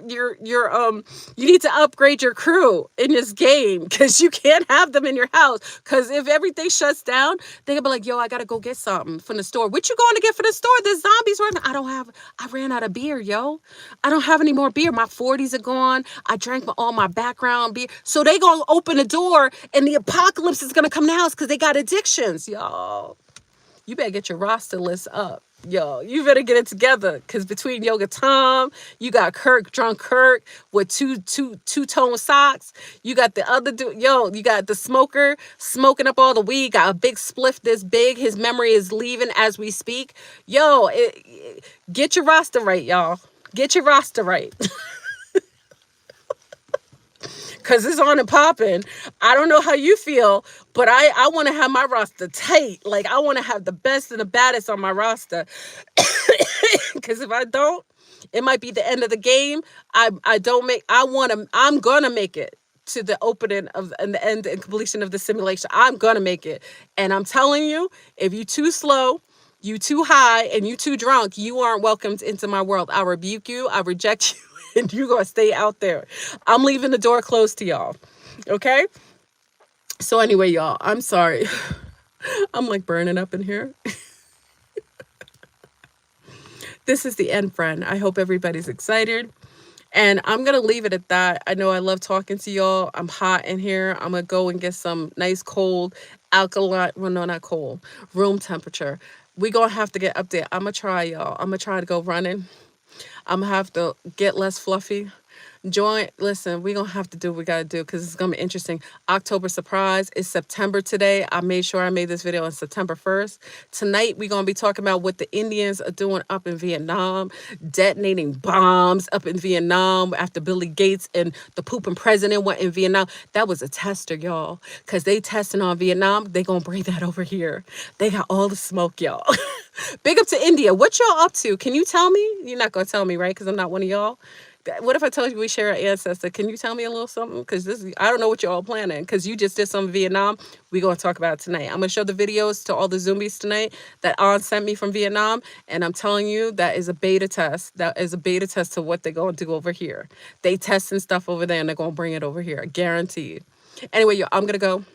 need to upgrade your crew in this game because you can't have them in your house. Because if everything shuts down, they're gonna be like, yo, I gotta go get something from the store. What you going to get from the store? There's zombies running. I ran out of beer, yo. I don't have any more beer. My 40s are gone. I drank all my background beer. So they gonna open the door and the apocalypse is gonna come in the house because they got addictions, y'all. You better get your roster list up. Yo, you better get it together because between Yoga Tom, you got drunk Kirk with two-tone socks. You got the other dude, yo, you got the smoker smoking up all the weed, got a big spliff this big. His memory is leaving as we speak. Yo, get your roster right, y'all. Get your roster right. Because it's on and popping. I don't know how you feel, but I want to have my roster tight. Like, I want to have the best and the baddest on my roster. Because if I don't, it might be the end of the game. I'm going to make it to the opening of and the end and completion of the simulation. I'm going to make it. And I'm telling you, if you too slow, you too high, and you too drunk, you aren't welcomed into my world. I rebuke you. I reject you. And you're going to stay out there. I'm leaving the door closed to y'all. Okay? So anyway, y'all, I'm sorry. I'm like burning up in here. This is the end, friend. I hope everybody's excited. And I'm going to leave it at that. I know I love talking to y'all. I'm hot in here. I'm going to go and get some nice cold alkaline. Well, no, not cold. Room temperature. We're going to have to get up there. I'm going to try, y'all. I'm going to try to go running. I'm gonna have to get less fluffy. Listen, we're gonna have to do what we gotta do because it's gonna be interesting. October surprise. It's September today. I made sure I made this video on September 1st. Tonight, we're gonna be talking about what the Indians are doing up in Vietnam, detonating bombs up in Vietnam after Billy Gates and the pooping president went in Vietnam. That was a tester, y'all, because they testing on Vietnam. They gonna bring that over here. They got all the smoke, y'all. Big up to India. What y'all up to? Can you tell me? You're not gonna tell me, right? Because I'm not one of y'all. What if I told you we share an ancestor? Can you tell me a little something? Because I don't know what you're all planning. Because you just did some Vietnam. We're going to talk about it tonight. I'm going to show the videos to all the Zoomies tonight that An sent me from Vietnam. And I'm telling you, that is a beta test. That is a beta test to what they're going to do over here. They testing stuff over there and they're going to bring it over here. Guaranteed. Anyway, yo, I'm going to go.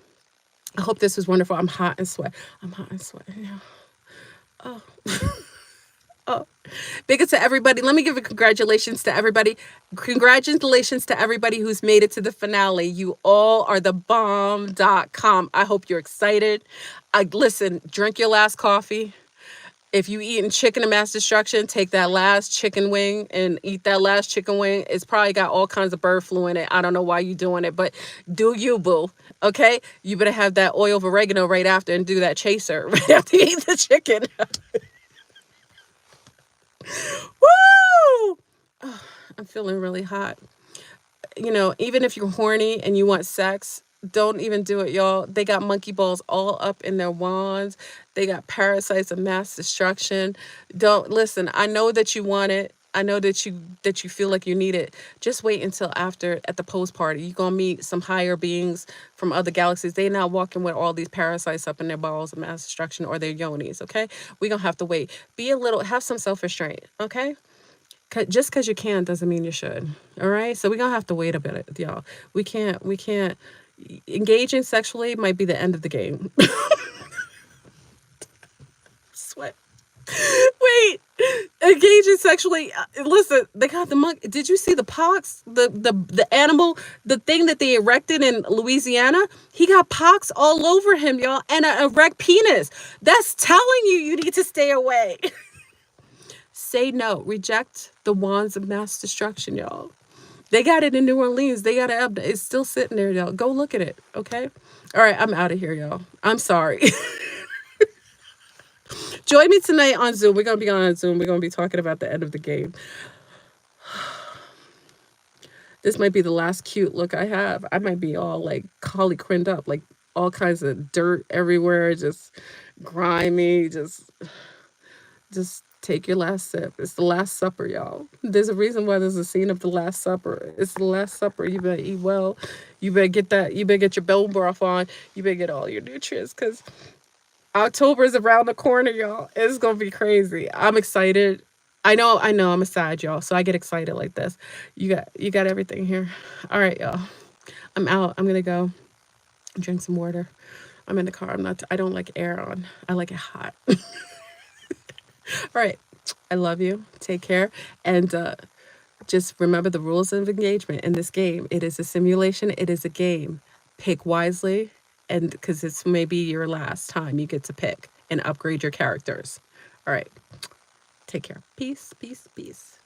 I hope this was wonderful. I'm hot and sweat. I'm hot and sweat. Yeah. Oh. Oh, big up to everybody. Let me give a congratulations to everybody. Congratulations to everybody who's made it to the finale. You all are the bomb.com. I hope you're excited. Listen, drink your last coffee. If you eating chicken and mass destruction, take that last chicken wing and eat that last chicken wing. It's probably got all kinds of bird flu in it. I don't know why you're doing it, but do you, boo. Okay? You better have that oil of oregano right after and do that chaser right after you eat the chicken. Woo! Oh, I'm feeling really hot. You know, even if you're horny and you want sex, don't even do it, y'all. They got monkey balls all up in their wands. They got parasites of mass destruction. Don't listen. I know that you want it. I know that you feel like you need it. Just wait until after at the post party. You're gonna meet some higher beings from other galaxies. They're not walking with all these parasites up in their balls of mass destruction or their yonis. Okay, we're gonna have to wait. Have some self-restraint. Okay. Just because you can doesn't mean you should. All right. So we're gonna have to wait a bit, y'all. We can't. Engaging sexually might be the end of the game. Sweat. Wait, engaging sexually. Listen, they got the monkey. Did you see the pox? The animal, the thing that they erected in Louisiana. He got pox all over him, y'all, and an erect penis. That's telling you need to stay away. Say no. Reject the wands of mass destruction, y'all. They got it in New Orleans. They got it. It's still sitting there, y'all. Go look at it. Okay. All right. I'm out of here, y'all. I'm sorry. Join me tonight on Zoom. We're gonna be on Zoom. We're gonna be talking about the end of the game. This might be the last cute look I have. I might be all like collie crinned up, like all kinds of dirt everywhere, just grimy, just take your last sip. It's the Last Supper, y'all. There's a reason why there's a scene of the Last Supper. It's the Last Supper. You better eat well. You better get that. You better get your bone broth on. You better get all your nutrients because October is around the corner, y'all. It's gonna be crazy. I'm excited. I know. I'm a sad, y'all. So I get excited like this. You got everything here. All right, y'all. I'm out. I'm gonna go drink some water. I'm in the car. I'm not. I don't like air on. I like it hot. All right. I love you. Take care. And just remember the rules of engagement in this game. It is a simulation. It is a game. Pick wisely, and because this may be your last time you get to pick and upgrade your characters. All right. Take care. Peace, peace, peace.